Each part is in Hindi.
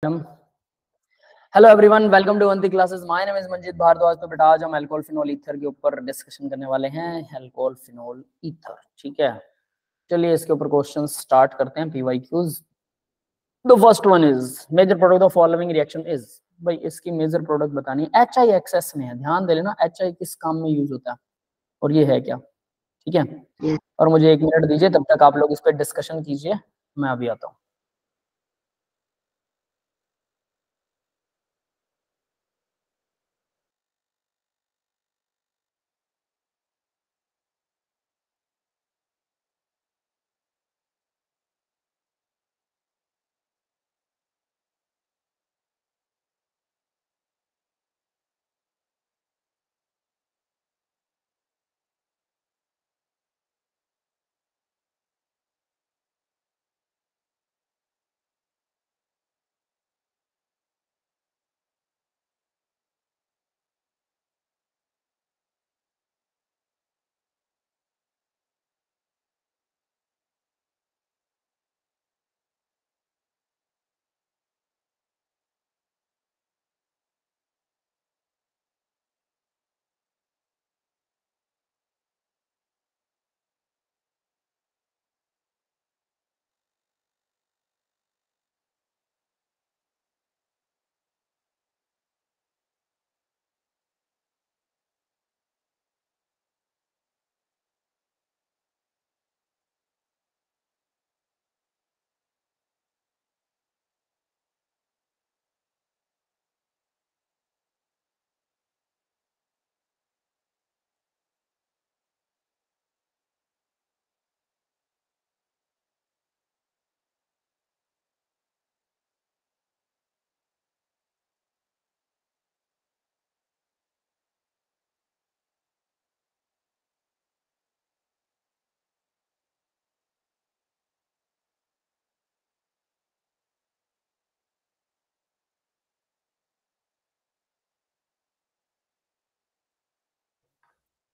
Hello everyone, welcome to Avanti classes. My name is Manjeet Bhardwaj. तो बेटा आज हम अल्कोहल फिनोल ईथर के ऊपर डिस्कशन करने वाले हैं। अल्कोहल फिनोल ईथर, ठीक है। चलिए इसके ऊपर क्वेश्चन स्टार्ट करते हैं। PYQs. The first one is major product of following reaction is. भाई इसकी मेजर प्रोडक्ट बतानी है। एच आई एक्सेस में है, ध्यान दे लेना एच आई किस काम में यूज होता है और ये है क्या, ठीक है। और मुझे 1 मिनट दीजिए, तब तक आप लोग इस पर डिस्कशन कीजिए, मैं अभी आता हूँ।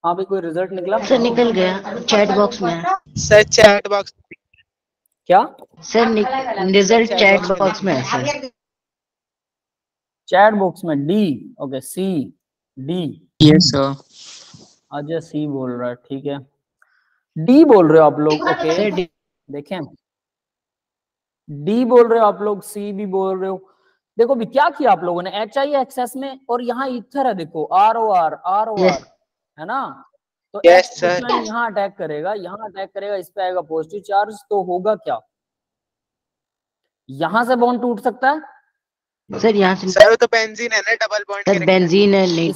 हाँ भाई, कोई रिजल्ट निकला? सर निकल गया चैट बॉक्स में। सर चैट बॉक्स क्या सर रिजल्ट चैट बॉक्स में है सर। चैट बॉक्स में D? Okay, C D. Yes sir. Ajay C बोल रहा है, ठीक है। डी बोल रहे हो आप लोग? ओके सर देखें, डी बोल रहे हो आप लोग, सी भी बोल रहे हो। देखो भी क्या किया आप लोगों ने, एच आई एक्सेस में और यहाँ इथर है, देखो R O R R O R, है ना। तो Yes, एच sir. यहाँ अटैक करेगा, यहाँ अटैक करेगा, इस पे आएगा पॉजिटिव चार्ज, तो होगा क्या, यहां से बॉन्ड टूट सकता है। सर यहाँ से सर तो बेंजीन है ना, डबल बॉन्ड सर बेंजीन है नहीं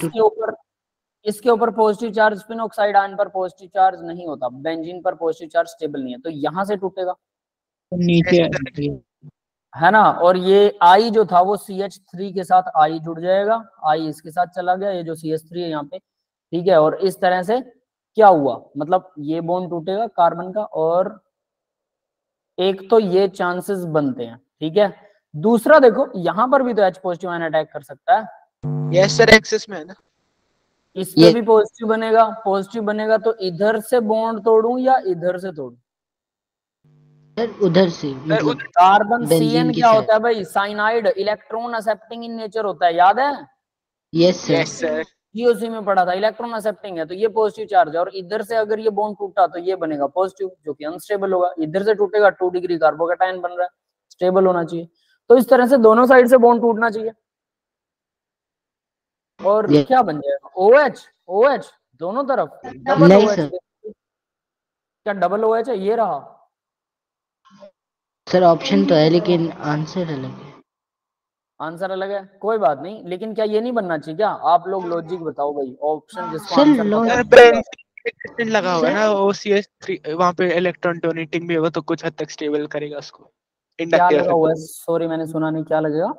इसके ऊपर positive charge, spin oxide ion पर पॉजिटिव चार्ज नहीं होता, बेंजीन पर पॉजिटिव चार्ज स्टेबल नहीं है, तो यहां से टूटेगा नीचे है ना। और ये आई जो था वो CH3 के साथ आई जुड़ जाएगा, आई इसके साथ चला गया, ये जो CH3 है यहाँ पे, ठीक है। और इस तरह से क्या हुआ, मतलब ये बॉन्ड टूटेगा कार्बन का, और एक तो ये चांसेस बनते हैं, ठीक है। दूसरा देखो यहां पर भी तो H पॉजिटिव आयन अटैक कर सकता है। यस सर, एक्सेस में है ना। इस पे भी पॉजिटिव बनेगा, पॉजिटिव बनेगा तो इधर से बॉन्ड तोड़ूं या इधर से तोड़ूं? सर उधर से, मतलब कार्बन बेंजीन CN की क्या साइड। होता है भाई, cyanide, electron accepting in nature होता है, याद है? Yes sir. Yes sir. GOC में पढ़ा था, इलेक्ट्रॉन एक्सेप्टिंग है, तो ये पॉजिटिव चार्ज है। और इधर से अगर ये बॉन्ड टूटा तो ये बनेगा पॉजिटिव, जो कि अनस्टेबल होगा। इधर से टूटेगा 2 डिग्री कार्बोकेटायन बन रहा है, स्टेबल होना चाहिए। तो इस तरह से दोनों साइड से बॉन्ड टूटना चाहिए, और क्या बन जाएगा, OH OH दोनों तरफ, डबल नहीं OH। सर। क्या डबल OH है? ये रहा सर ऑप्शन तो है लेकिन आंसर अलग है। आंसर अलग है, कोई बात नहीं, लेकिन क्या ये नहीं बनना चाहिए क्या? आप लोग लॉजिक बताओ भाई, ऑप्शन जिसको सर आंसर पता सर है। बेंजीन लगा हुआ है ना, OCH3 वहां पे इलेक्ट्रॉन डोनेटिंग भी होगा तो कुछ हद तक स्टेबल करेगा उसको, क्या इंडक्टिव लगा हुआ है? इफेक्ट। सॉरी मैंने सुना नहीं, क्या लगेगा?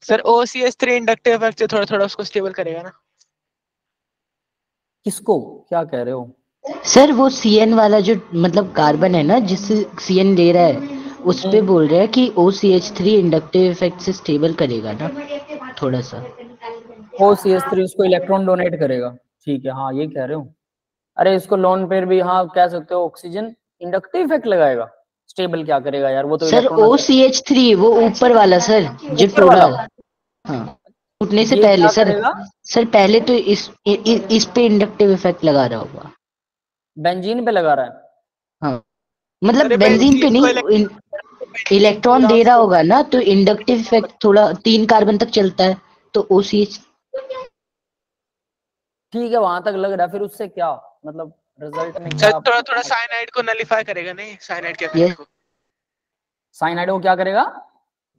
सर OCH3 इंडक्टिव इफेक्ट से थोड़ा थोड़ा उसको स्टेबल करेगा ना। किसको क्या कह रहे हो? सर वो CN वाला जो मतलब कार्बन है ना, जिससे CN ले रहा है, उस पे बोल रहा है कि OCH3 इंडक्टिव इफेक्ट से स्टेबल करेगा ना थोड़ा सा। OCH3 उसको इलेक्ट्रॉन डोनेट करेगा, ठीक है, हाँ ये कह रहे हो। अरे इसको लोन पेयर भी हाँ कह सकते हो, ऑक्सीजन इंडक्टिव इफेक्ट लगाएगा, स्टेबल क्या करेगा यार, वो तो सर इलेक्ट्रॉन OCH3 वो ऊपर वाला सर, जो ऊपर टूटा। वाला। हाँ, टूटने से ये पहले क्या सर। करेगा? सर पहले तो इस पे इंडक्टिव इफेक्ट लगा रहा होगा। बेंजीन पे लगा रहा है। हाँ, मतलब अरे बेंजीन पे बेंजीन को नहीं, बेंजीन इलेक्ट्रॉन पूरा दे रहा उसको होगा ना, तो इंडक्टिव इफेक्ट थोड़ा 3 कार्बन तक चलता है, तो OCH। ठीक है, वहां तक लग रहा है, फिर उससे क्या मतलब रिजल्ट में सर क्या? थोड़ा थोड़ा साइनाइड को नलीफाई करेगा, नहीं साइनाइड के ये इफेक्ट को। साइनाइड को क्या करेगा?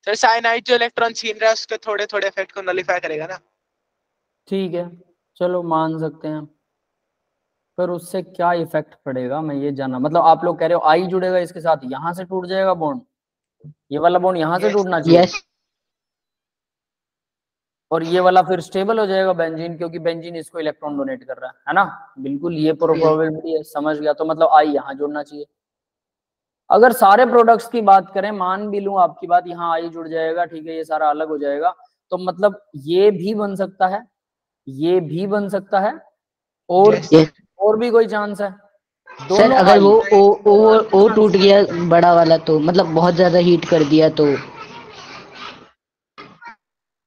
सर साइनाइड जो इलेक्ट्रॉन छीन रहा है उसके थोड़े थोड़े इफेक्ट को नलीफाई करेगा ना। ठीक है, चलो मान सकते हैं। फिर उससे क्या इफेक्ट पड़ेगा मैं ये जानना, मतलब आप लोग कह रहे हो आई जुड़ेगा इसके साथ, यहां से टूट जाएगा बॉन्ड, ये वाला बॉन्ड यहां से यस टूटना चाहिए, यस और ये वाला फिर स्टेबल हो जाएगा बेंजीन, क्योंकि बेंजीन इसको इलेक्ट्रॉन डोनेट कर रहा है ना। बिल्कुल, ये प्रोबेबिलिटी है, समझ गया। तो मतलब आई यहां जुड़ना चाहिए। अगर सारे प्रोडक्ट्स की बात करें, मान भी लूं आपकी बात, यहाँ आई जुड़ जाएगा, ठीक है, ये सारा अलग हो जाएगा, तो मतलब ये भी बन सकता है, ये भी बन सकता है, और यस यस और भी कोई चांस है? सर, दोनों अगर आई। वो ओ टूट गया बड़ा वाला, तो मतलब बहुत ज्यादा हीट कर दिया तो।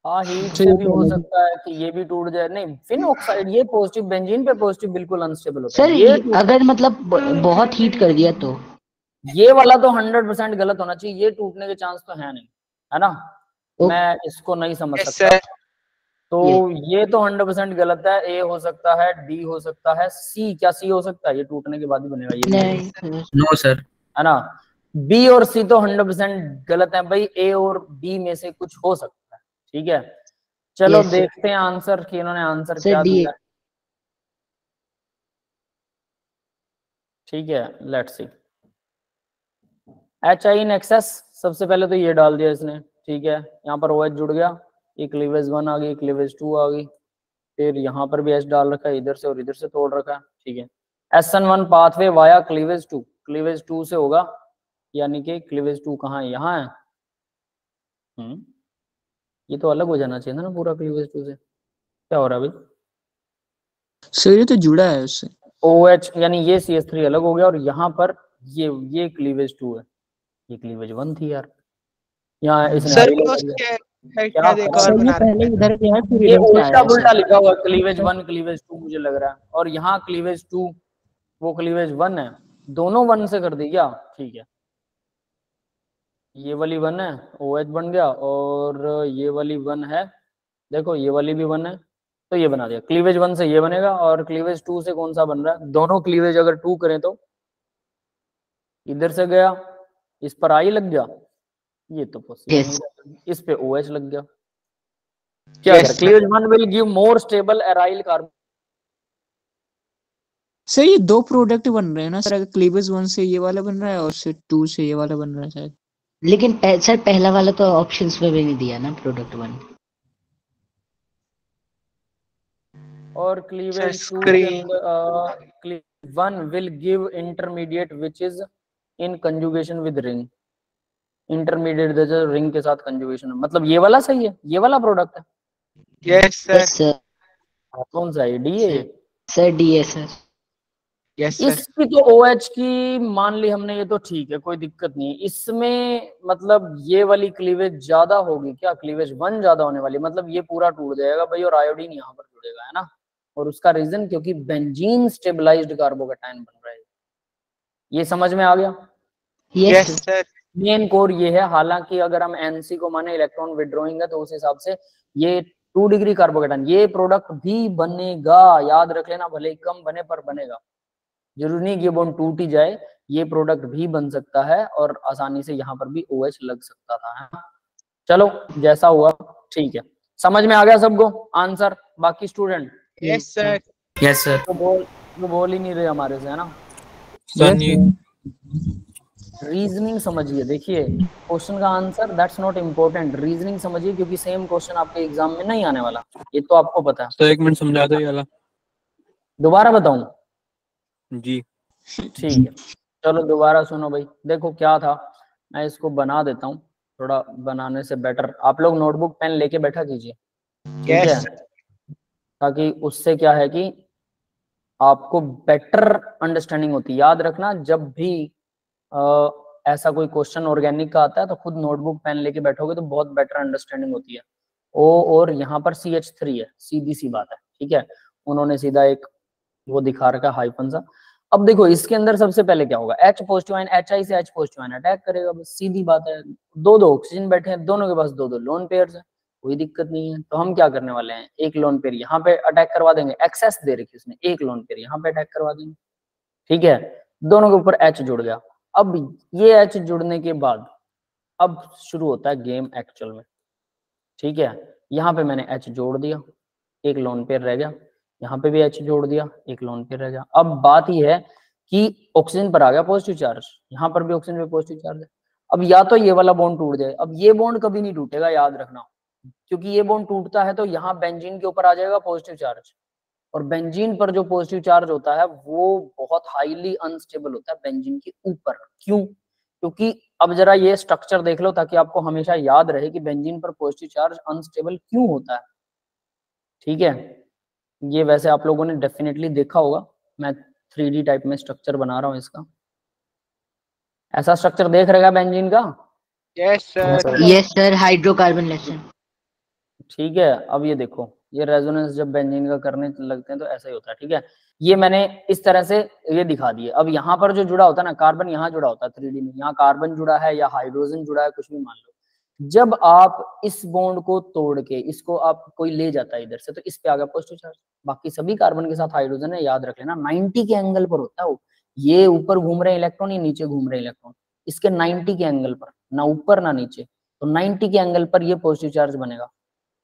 हाँ, हीट सर से ये भी तो हो अलग है। सकता है कि ये भी टूट जाए। नहीं, फिन ऑक्साइड ये पॉजिटिव, बेंजीन पे पॉजिटिव बिल्कुल अनस्टेबल होता सर है, ये अगर मतलब बहुत हीट कर दिया तो। ये वाला तो 100% गलत होना चाहिए, ये टूटने के चांस तो है नहीं, है ना। ओ, मैं इसको नहीं समझ यस सकता, सर। तो ये ये तो 100% गलत है। ए हो सकता है, डी हो सकता है, सी, क्या सी हो सकता है? ये टूटने के बाद ही बनेगा, ये भी नहीं हो नहीं सकता, सर। No sir. है ना। बी और सी तो 100% गलत है भाई, ए और बी में से कुछ हो सकता है, ठीक है। चलो यस सर। देखते हैं आंसर कि इन्होंने आंसर सर क्या डी। दिया, ठीक है। Let's see. H I in excess, सबसे पहले तो ये डाल दिया इसने, ठीक है। यहाँ पर OH जुड़ गया, ये क्लीवेज 1 आ गई, क्लीवेज 2 आ गई, फिर यहाँ पर भी H डाल रखा है, इधर से और इधर से तोड़ रखा है, ठीक है। SN1 pathway via cleavage 2, cleavage 2 से होगा, यानी कि क्लीवेज 2 कहाँ है? यहाँ है। ये तो अलग हो जाना चाहिए था ना पूरा क्लीवेज 2 से, क्या हो रहा है भाई? सर ये तो जुड़ा है उससे। OH यानी ये CH3 अलग हो गया, और यहाँ पर ये क्लीवेज 2 है, ये क्लीवेज 1 थी यार, यहाँ इसने सर हाई ले वो लिया। क्या क्या शायद एक और सर ये बना पहले रखा है। इधर गया फिर ये इधर से उल्टा आया है पुल्टा सर। लिखा हुआ, क्लीवेज 1 क्लीवेज 2 मुझे लग रहा है, और यहाँ क्लीवेज 2 वो क्लीवेज 1 है, दोनों 1 से कर दी क्या? ठीक है, ये वाली 1 है, OH बन गया, और ये वाली 1 है, देखो ये वाली भी 1 है, तो ये बना दिया। क्लीवेज 1 से ये बनेगा, और क्लीवेज 2 से कौन सा बन रहा है? दोनों क्लीवेज अगर 2 करें तो इधर से गया, इस पर आई लग गया, ये तो पॉसिबल नहीं यस था, इस पे OH लग गया। क्या यस कर, sir. Cleavage 1 will give more stable aryl carbon. Sir ये दो प्रोडक्ट बन रहे हैं ना सर, अगर क्लीवेज 1 से ये वाला बन रहा है और से 2 से ये वाला बन रहा है शायद। लेकिन सर पहला वाला तो ऑप्शंस में भी नहीं दिया ना, प्रोडक्ट 1। और सर क्लीवेज 2 के स्क्रीन अंदर cleavage 1 will give intermediate which is in conjugation with ring, intermediate जैसे रिंग के साथ कंजुगेशन, मतलब ये वाला सही है, ये वाला प्रोडक्ट है। Yes sir. Yes sir. कौन सा है? डी है ये। सर डी है सर। Yes sir. इसकी तो OH की मान ली हमने, ये तो ठीक है, कोई दिक्कत नहीं है इसमें, मतलब ये वाली क्लीवेज ज्यादा होगी क्या? क्लीवेज 1 ज्यादा होने वाली, मतलब ये पूरा टूट जाएगा भाई, और आयोडीन यहाँ पर जुड़ेगा, है ना। और उसका रीजन क्योंकि बेंजीन स्टेबलाइज्ड कार्बोकेटाइन बन रहा है, ये समझ में आ गया। Yes yes sir. Main core ये है, हालांकि अगर हम NC को माने इलेक्ट्रॉन विड्रॉइंग है, तो उस हिसाब से ये 2 डिग्री कार्बोकेटाइन, ये प्रोडक्ट भी बनेगा, याद रख लेना, भले ही कम बने पर बनेगा, जरूरी नहीं कि बॉन्ड टूट ही जाए, ये प्रोडक्ट भी बन सकता है, और आसानी से यहाँ पर भी OH लग सकता था, है ना? चलो जैसा हुआ ठीक है, समझ में आ गया सबको आंसर? बाकी student yes sir. Yes sir. तो बोल ही नहीं रहे हमारे से, है ना। रीजनिंग समझिए, देखिए क्वेश्चन का answer that's not important, reasoning समझिए, क्योंकि सेम क्वेश्चन आपके एग्जाम में नहीं आने वाला, ये तो आपको पता है। तो एक मिनट समझा दो ये वाला। दोबारा बताऊं? जी। ठीक है, चलो दोबारा सुनो भाई। देखो क्या था, मैं इसको बना देता हूँ, थोड़ा बनाने से बेटर आप लोग नोटबुक पेन लेके बैठा कीजिए, ठीक है, यस ताकि उससे क्या है कि आपको बेटर अंडरस्टैंडिंग होती है। याद रखना, जब भी ऐसा कोई क्वेश्चन ऑर्गेनिक का आता है तो खुद नोटबुक पेन लेके बैठोगे तो बहुत बेटर अंडरस्टैंडिंग होती है। O और यहाँ पर CH3 है, सीधी सी बात है, ठीक है। उन्होंने सीधा एक वो दिखा रखा हाइफन सा। अब देखो इसके अंदर सबसे पहले क्या होगा, H पॉजिटिव आयन HI से H पॉजिटिव आयन अटैक करेगा, बस सीधी बात है। दो दो ऑक्सीजन बैठे हैं, दोनों के पास दो दो लोन पेयर्स है, कोई दिक्कत नहीं है। तो हम क्या करने वाले हैं, एक लोन पेयर यहाँ पे अटैक करवा देंगे, एक्सेस दे रखी उसने, एक लोन पेयर यहाँ पे अटैक करवा देंगे, ठीक है। दोनों के ऊपर H जुड़ गया। अब ये H जुड़ने के बाद अब शुरू होता है गेम एक्चुअल में, ठीक है। यहाँ पे मैंने H जोड़ दिया, एक लोन पेयर रह गया, यहाँ पे भी H जोड़ दिया, एक लोन पेयर रह गया। अब बात ये है कि ऑक्सीजन पर आ गया पॉजिटिव चार्ज, यहाँ पर भी ऑक्सीजन पे पॉजिटिव चार्ज है। अब या तो ये वाला बॉन्ड टूट जाए, अब ये बॉन्ड कभी नहीं टूटेगा, याद रखना, क्योंकि ये बॉन्ड टूटता है तो यहाँ बेंजीन के ऊपर आ जाएगा पॉजिटिव चार्ज, और बेंजीन पर जो पॉजिटिव चार्ज होता है वो बहुत हाईली अनस्टेबल होता है बेंजीन के ऊपर। क्यों? क्योंकि अब जरा ये स्ट्रक्चर देख लो ताकि आपको हमेशा याद रहे कि बेंजीन पर पॉजिटिव चार्ज अनस्टेबल क्यों होता है, ठीक है। ये वैसे आप लोगों ने डेफिनेटली देखा होगा, मैं 3D टाइप में स्ट्रक्चर बना रहा हूँ इसका। ऐसा स्ट्रक्चर देख रहेगा बेंजीन का? Yes sir. Yes sir, hydrocarbon lesson. ठीक है। अब ये देखो, ये रेजोनेंस जब बेंजीन का करने लगते हैं तो ऐसा ही होता है, ठीक है। ये मैंने इस तरह से ये दिखा दिए। अब यहाँ पर जो जुड़ा होता है ना, कार्बन यहाँ जुड़ा होता है 3D में, यहाँ कार्बन जुड़ा है या हाइड्रोजन जुड़ा है, कुछ भी मान लो। जब आप इस बॉन्ड को तोड़ के इसको आप कोई ले जाता है इधर से, तो इस पे आ गया पॉजिटिव चार्ज। बाकी सभी कार्बन के साथ हाइड्रोजन है, याद रख लेना, 90 के एंगल पर होता है वो। ये ऊपर घूम रहे इलेक्ट्रॉन, ये नीचे घूम रहे इलेक्ट्रॉन, इसके 90 के एंगल पर, ना ऊपर ना नीचे, तो 90 के एंगल पर ये पॉजिटिव चार्ज बनेगा।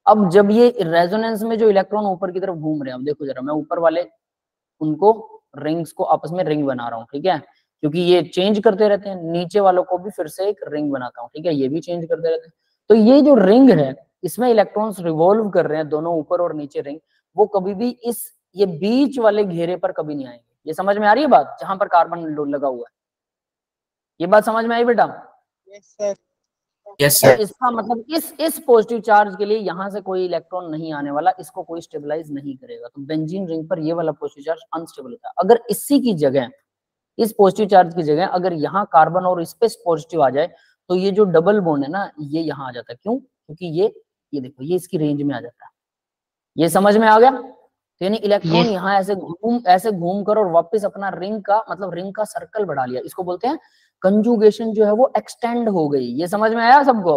अब जब ये रेजोनेंस में जो इलेक्ट्रॉन ऊपर की तरफ घूम रहे हैं, अब देखो जरा, मैं ऊपर वाले उनको रिंग्स को आपस में रिंग बना रहा हूँ, ठीक है, क्योंकि ये चेंज करते रहते हैं। नीचे वालों को भी फिर से एक रिंग बनाता हूँ, ठीक है, ये भी चेंज करते रहते हैं। तो ये जो रिंग है इसमें इलेक्ट्रॉन्स रिवॉल्व कर रहे हैं, दोनों ऊपर और नीचे रिंग, वो कभी भी इस ये बीच वाले घेरे पर कभी नहीं आएंगे। ये समझ में आ रही है बात, जहां पर कार्बन लगा हुआ है? ये बात समझ में आई बेटा? Yes sir. Yes sir. इसका मतलब इस पॉजिटिव चार्ज के लिए यहाँ से कोई इलेक्ट्रॉन नहीं आने वाला, इसको कोई स्टेबलाइज नहीं करेगा। तो बेंजीन रिंग पर ये वाला पॉजिटिव चार्ज अनस्टेबल होता है। अगर इसी की जगह, इस पॉजिटिव चार्ज की जगह अगर यहाँ कार्बन और इस पे पॉजिटिव आ जाए, तो ये जो डबल बॉन्ड है ना, ये यहाँ आ जाता है। क्यों? क्योंकि ये देखो, ये इसकी रेंज में आ जाता है। ये समझ में आ गया? तो यानी इलेक्ट्रॉन यहाँ ऐसे घूम कर और वापस अपना रिंग का मतलब रिंग का सर्कल बढ़ा लिया। इसको बोलते हैं कंजुगेशन, जो है वो एक्सटेंड हो गई। ये समझ में आया सबको?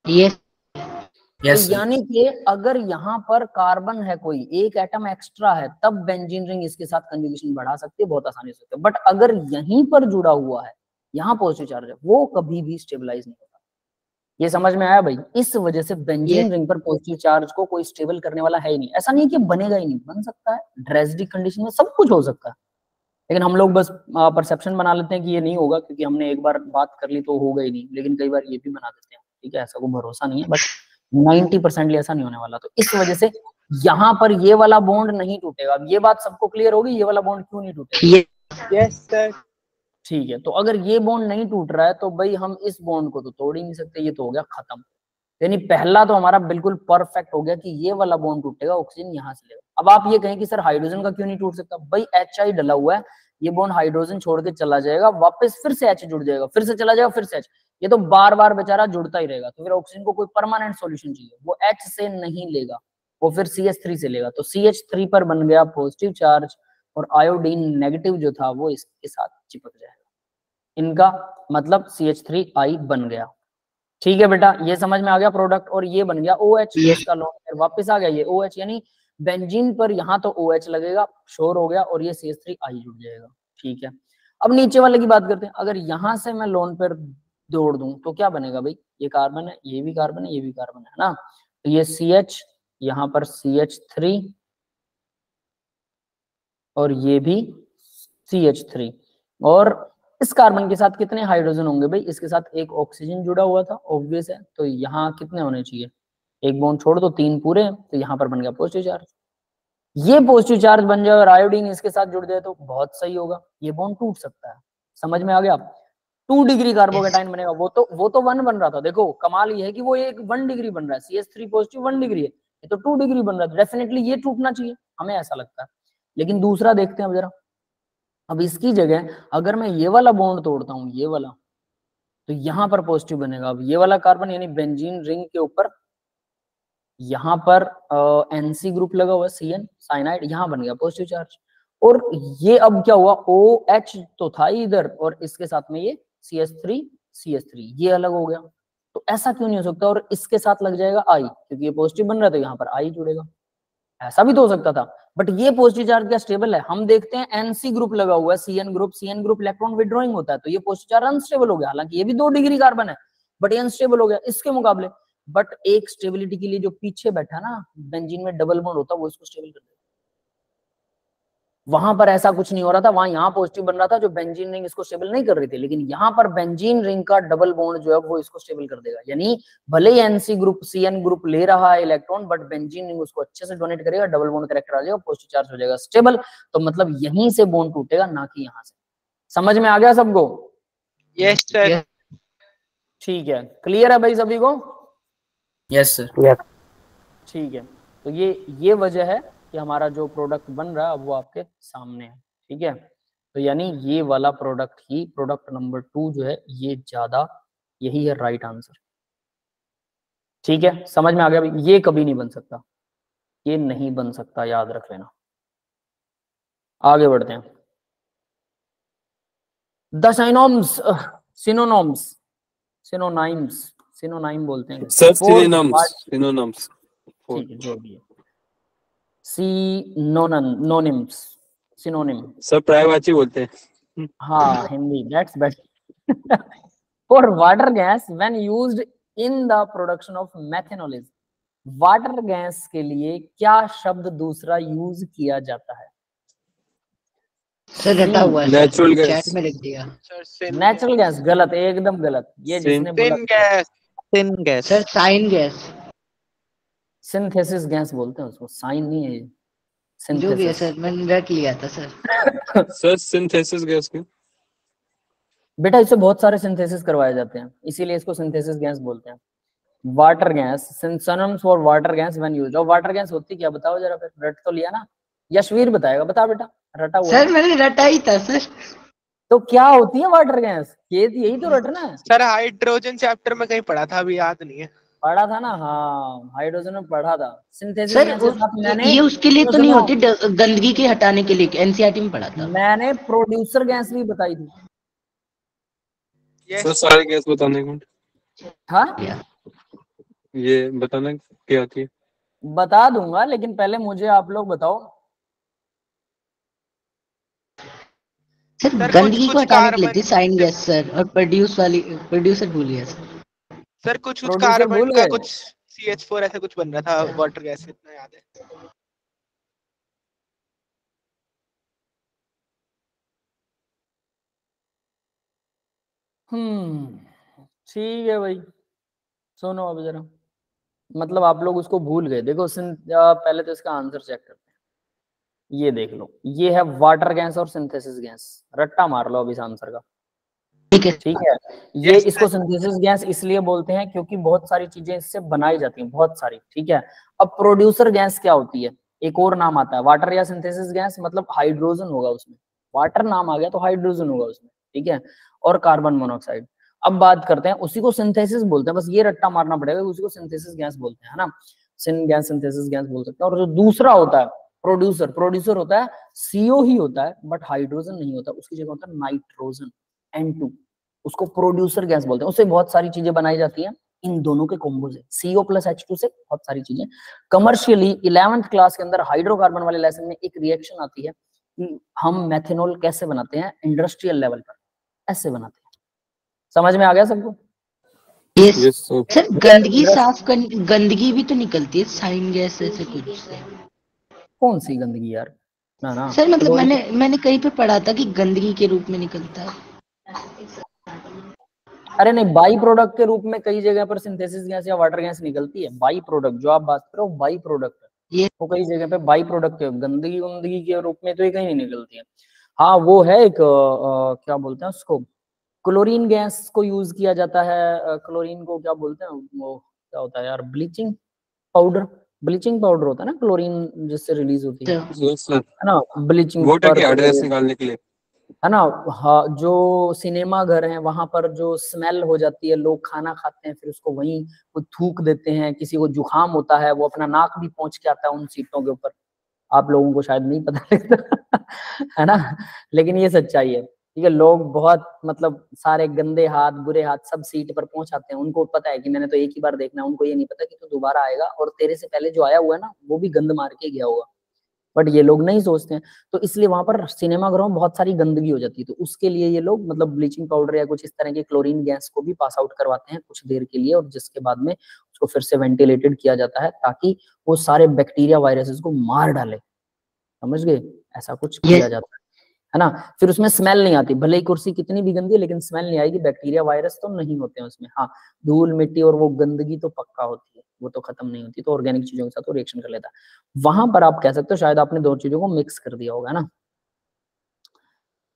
यस तो यानी कि अगर यहाँ पर कार्बन है, कोई एक एटम एक्स्ट्रा है, तब बेंजीन रिंग इसके साथ कंजुगेशन बढ़ा सकती है, बहुत आसानी से। बट अगर यहीं पर जुड़ा हुआ है, यहाँ पॉजिटिव चार्ज है, वो कभी भी स्टेबलाइज नहीं होता। ये समझ में आया भाई? इस वजह से बेंजीन रिंग पर पॉजिटिव चार्ज को कोई स्टेबल करने वाला है ही नहीं। ऐसा नहीं कि बनेगा ही नहीं, बन सकता है, ड्रेसडी कंडीशन में सब कुछ हो सकता है, लेकिन हम लोग बस परसेप्शन बना लेते हैं कि ये नहीं होगा क्योंकि हमने एक बार बात कर ली तो होगा ही नहीं। लेकिन कई बार ये भी बना देते हैं, ठीक है, ऐसा कोई भरोसा नहीं है, बट 90% ऐसा नहीं होने वाला। तो इस वजह से यहाँ पर ये वाला बॉन्ड नहीं टूटेगा। अब ये बात सबको क्लियर होगी, ये वाला बॉन्ड क्यों नहीं टूटेगा? Yes sir. ठीक है। तो अगर ये बॉन्ड नहीं टूट रहा है तो भाई हम इस बॉन्ड को तो तोड़ ही नहीं सकते, ये तो हो गया खत्म। यानी पहला तो हमारा बिल्कुल परफेक्ट हो गया कि ये वाला बॉन्ड टूटेगा, ऑक्सीजन यहाँ से लेगा। अब आप ये कहें कि सर हाइड्रोजन का क्यों नहीं टूट सकता? भाई HI डला हुआ है, ये बॉन्ड हाइड्रोजन छोड़ के चला जाएगा, वापस फिर से H जुड़ जाएगा, फिर से चला जाएगा, फिर से H, ये तो बार बार बेचारा जुड़ता ही रहेगा। तो फिर ऑक्सीजन को कोई परमानेंट सॉल्यूशन चाहिए, वो H से नहीं लेगा, वो फिर CH3 से लेगा। तो CH3 पर बन गया पॉजिटिव चार्ज और आयोडीन नेगेटिव जो था वो इसके साथ चिपक जाएगा। इनका मतलब CH3I बन गया। ठीक है बेटा, ये समझ में आ गया प्रोडक्ट। और ये बन गया OH, इसका लोन पेयर वापस आ गया ये OH, यानी बेंजीन पर यहाँ तो OH लगेगा, श्योर हो गया, और ये CH3I जुड़ जाएगा। ठीक है। अब नीचे वाले की बात करते हैं। अगर यहाँ से मैं लोन पेयर जोड़ दूं तो क्या बनेगा भाई? ये कार्बन है, ये भी कार्बन है, ये भी कार्बन है ना, तो ये CH, यहाँ पर CH3 और ये भी CH3, और इस कार्बन के साथ कितने हाइड्रोजन होंगे भाई? इसके साथ एक ऑक्सीजन जुड़ा हुआ था, ऑब्वियस है, तो यहाँ कितने होने चाहिए? एक बॉन्ड छोड़ दो, 3 पूरे, तो यहाँ पर बन गया पॉजिटिव चार्ज। ये पॉजिटिव चार्ज बन जाए और आयोडीन इसके साथ जुड़ जाए तो बहुत सही होगा, ये बॉन्ड टूट सकता है। समझ में आ गया? 2 डिग्री कार्बोकेटाइन बनेगा। वो तो 1 बन रहा था। देखो कमाल ये है कि वो एक 1 डिग्री बन रहा है, CH3 पॉजिटिव 1 डिग्री है, ये तो 2 डिग्री बन रहा है। डेफिनेटली ये टूटना चाहिए, हमें ऐसा लगता है। लेकिन दूसरा देखते हैं अब जरा, अब इसकी जगह अगर मैं ये वाला बॉन्ड तोड़ता हूँ, ये वाला, तो यहाँ पर पॉजिटिव बनेगा। अब ये वाला कार्बन यानी बेंजीन रिंग के ऊपर यहाँ पर NC ग्रुप लगा हुआ है, CN साइनाइड, यहाँ बन गया पॉजिटिव चार्ज। और ये अब क्या हुआ, OH तो था इधर और इसके साथ में ये CH3 ये अलग हो गया। तो ऐसा क्यों नहीं हो सकता? और इसके साथ लग जाएगा I, क्योंकि ये पॉजिटिव बन रहा था, यहाँ पर I जुड़ेगा। ऐसा भी तो हो सकता था, बट ये पॉजिटिव चार्ज क्या स्टेबल है? हम देखते हैं NC ग्रुप लगा हुआ है, CN ग्रुप इलेक्ट्रॉन विड्रॉइंग होता है, तो ये पॉजिटिव चार्ज अनस्टेबल हो गया। हालांकि ये भी 2 डिग्री कार्बन है, बट ये अनस्टेबल हो गया इसके मुकाबले। बट एक स्टेबिलिटी के लिए जो पीछे बैठा ना, बेंजीन में डबल बॉन्ड होता, वो इसको स्टेबल कर देगा। वहां पर ऐसा कुछ नहीं हो रहा था, वहां यहाँ पॉजिटिव बन रहा था, जो बेंजीन रिंग इसको स्टेबल नहीं कर रही थी, लेकिन यहाँ पर बेंजीन रिंग का डबल बॉन्ड जो है वो इसको स्टेबल कर देगा। यानी भले ही NC ग्रुप CN ग्रुप ले रहा है इलेक्ट्रॉन, बट बेंजीन रिंग उसको अच्छे से डोनेट करेगा, डबल बॉन्ड करेक्टर आ जाएगा, पॉजिटिव चार्ज हो जाएगा स्टेबल। तो मतलब यहीं से बॉन्ड टूटेगा, ना कि यहाँ से। समझ में आ गया सबको? Yes sir. ठीक है, क्लियर है भाई सभी को? Yes sir. ठीक है, तो ये वजह है कि हमारा जो प्रोडक्ट बन रहा है अब वो आपके सामने है। ठीक है, तो यानी ये वाला प्रोडक्ट ही, प्रोडक्ट नंबर 2 जो है, ये ज्यादा, यही है राइट आंसर। ठीक है, समझ में आ गया भाई? ये कभी नहीं बन सकता, ये नहीं बन सकता, याद रख लेना। आगे बढ़ते हैं। द साइनोम्स, सिनोनाइम बोलते हैं सर सिनोनिम्स ठीक है, जो भी है, सिनोनिम सर पर्यायवाची बोलते हैं। हाँ, Hindi, that's better. For water gas when used in the production of methanol is, water gas के लिए क्या शब्द दूसरा यूज किया जाता है? सर रटा हुआ है, नेचुरल गैस। चैट में लिख दिया नेचुरल गैस गलत, एकदम गलत। ये जिसने बोला syn gas sir, syn gas synthesis gas बोलते हैं उसको, साइन नहीं है, जो भी है सिंथेसिस। सर, मैंने रट लिया था सर। सर सिंथेसिस गैस क्यों? बेटा इससे बहुत सारे सिंथेसिस करवाए जाते हैं, इसीलिए इसको सिंथेसिस गैस बोलते हैं। Water gas, synonyms for water gas when used. और वाटर गैस होती क्या, बताओ जरा, फिर रट तो लिया ना, यशवीर बताएगा, बता बेटा, रटा हुआ सर मैंने रटा ही था सर। तो क्या होती है वाटर गैस? ये यही तो रटना है। सर हाइड्रोजन चैप्टर में कहीं पढ़ा था, अभी याद नहीं है। पढ़ा था ना, हाँ हाइड्रोजन में पढ़ा था। सिंथेसिस सर गैस के साथ मैंने, ये उसके लिए तो नहीं होती, गंदगी के हटाने के लिए, एनसीईआरटी में पढ़ा था। मैंने प्रोड्यूसर गैस भी बताई थी। सर सारे गैस बताने को, हाँ ये बताना क्या आती है? बता दूंगा, लेकिन पहले मुझे आप लोग बताओ। सर सर, गंदगी कुछ को हटाने के लिए कार्बन- थी साइन गैस सर, और प्रोड्यूसर भूल गया सर। सर कुछ प्रोड्यूसर कार्बन भूल का गए? कुछ CH4 ऐसा कुछ बन रहा था वाटर गैस से, इतना याद है। ठीक है भाई, सुनो अब जरा, मतलब आप लोग उसको भूल गए। देखो पहले तो इसका आंसर चेक करते हैं। ये देख लो, ये है वाटर गैस और सिंथेसिस गैस। रट्टा मार लो अब इस आंसर का, ठीक है। ठीक है। ये इसको सिंथेसिस गैस इसलिए बोलते हैं क्योंकि बहुत सारी चीजें इससे बनाई जाती हैं, बहुत सारी, ठीक है। अब प्रोड्यूसर गैस क्या होती है? एक और नाम आता है वाटर या सिंथेसिस गैस, मतलब हाइड्रोजन होगा उसमें, वाटर नाम आ गया तो हाइड्रोजन होगा उसमें, ठीक है, और कार्बन मोनोऑक्साइड। अब बात करते हैं, उसी को सिंथेसिस बोलते हैं, बस ये रट्टा मारना पड़ेगा, उसी को सिंथेसिस गैस बोलते हैं, है ना। सिन गैस, सिंथेसिस गैस बोल सकते हैं। और जो दूसरा होता है प्रोड्यूसर होता है, CO ही होता है, बट हाइड्रोजन नहीं होता, उसकी जगह होता है नाइट्रोजन, N2, उसको प्रोड्यूसर गैस बोलते हैं। उससे बहुत सारी चीजें बनाई जाती हैं, इन दोनों के कॉम्बो से, CO + H2 से बहुत सारी चीजें। कमर्शियली 11th क्लास के अंदर हाइड्रोकार्बन वाले लेसन में एक रिएक्शन आती है कि हम मेथनॉल कैसे बनाते हैं इंडस्ट्रियल लेवल पर, ऐसे बनाते हैं। समझ में आ गया सबको? Yes sir. गंदगी साफ करने, गंदगी भी तो निकलती है साइन गैस ऐसे कुछ से। कौन सी गंदगी यार? ना सर मतलब मैंने कहीं पे पढ़ा था कि गंदगी के रूप में निकलता है। अरे नहीं, बाई प्रोडक्ट के रूप में कई जगह पर सिंथेसिस गैस या वाटर गैस निकलती है। बाई प्रोडक्ट जो आप बात करो, बाई प्रोडक्ट ये वो कई जगह पे बाई प्रोडक्ट है, गंदगी के रूप में तो ये कहीं नहीं निकलती है। हाँ वो है एक क्या बोलते हैं उसको, क्लोरीन गैस को यूज किया जाता है। क्लोरीन को क्या बोलते हैं, वो क्या होता है यार, ब्लीचिंग पाउडर होता है ना क्लोरीन, जिससे रिलीज होती है सर ना, ब्लीचिंग वाटर की हार्डनेस निकालने के लिए। है ना। हाँ, जो सिनेमा घर हैं वहां पर जो स्मेल हो जाती है, लोग खाना खाते हैं फिर उसको वहीं वो थूक देते हैं, किसी को जुकाम होता है वो अपना नाक भी पहुंच के आता है उन सीटों के ऊपर। आप लोगों को शायद नहीं पता लगता है ना, लेकिन ये सच्चाई है। ठीक है, लोग बहुत मतलब सारे गंदे हाथ बुरे हाथ सब सीट पर पहुंच आते हैं, उनको पता है कि मैंने तो एक ही बार देखना है, उनको ये नहीं पता कि तू दोबारा आएगा और तेरे से पहले जो आया हुआ है ना वो भी गंद मार के गया होगा। बट ये लोग नहीं सोचते हैं, तो इसलिए वहां पर सिनेमा घरों में बहुत सारी गंदगी हो जाती है। तो उसके लिए ये लोग मतलब ब्लीचिंग पाउडर या कुछ इस तरह के क्लोरीन गैस को भी पास आउट करवाते हैं कुछ देर के लिए, और जिसके बाद में उसको फिर से वेंटिलेटेड किया जाता है ताकि वो सारे बैक्टीरिया वायरसेस को मार डाले। समझ गए, ऐसा कुछ किया जाता है ना। फिर उसमें स्मेल नहीं आती, भले ही कुर्सी कितनी भी गंदी है लेकिन स्मेल नहीं आएगी, बैक्टीरिया वायरस तो नहीं होते हैं उसमें। हाँ, धूल मिट्टी और वो गंदगी तो पक्का होती है, वो तो खत्म नहीं होती, तो ऑर्गेनिक चीजों के साथ वो रिएक्शन कर लेता है। वहां पर आप कह सकते हो शायद आपने दो चीजों को मिक्स कर दिया होगा ना।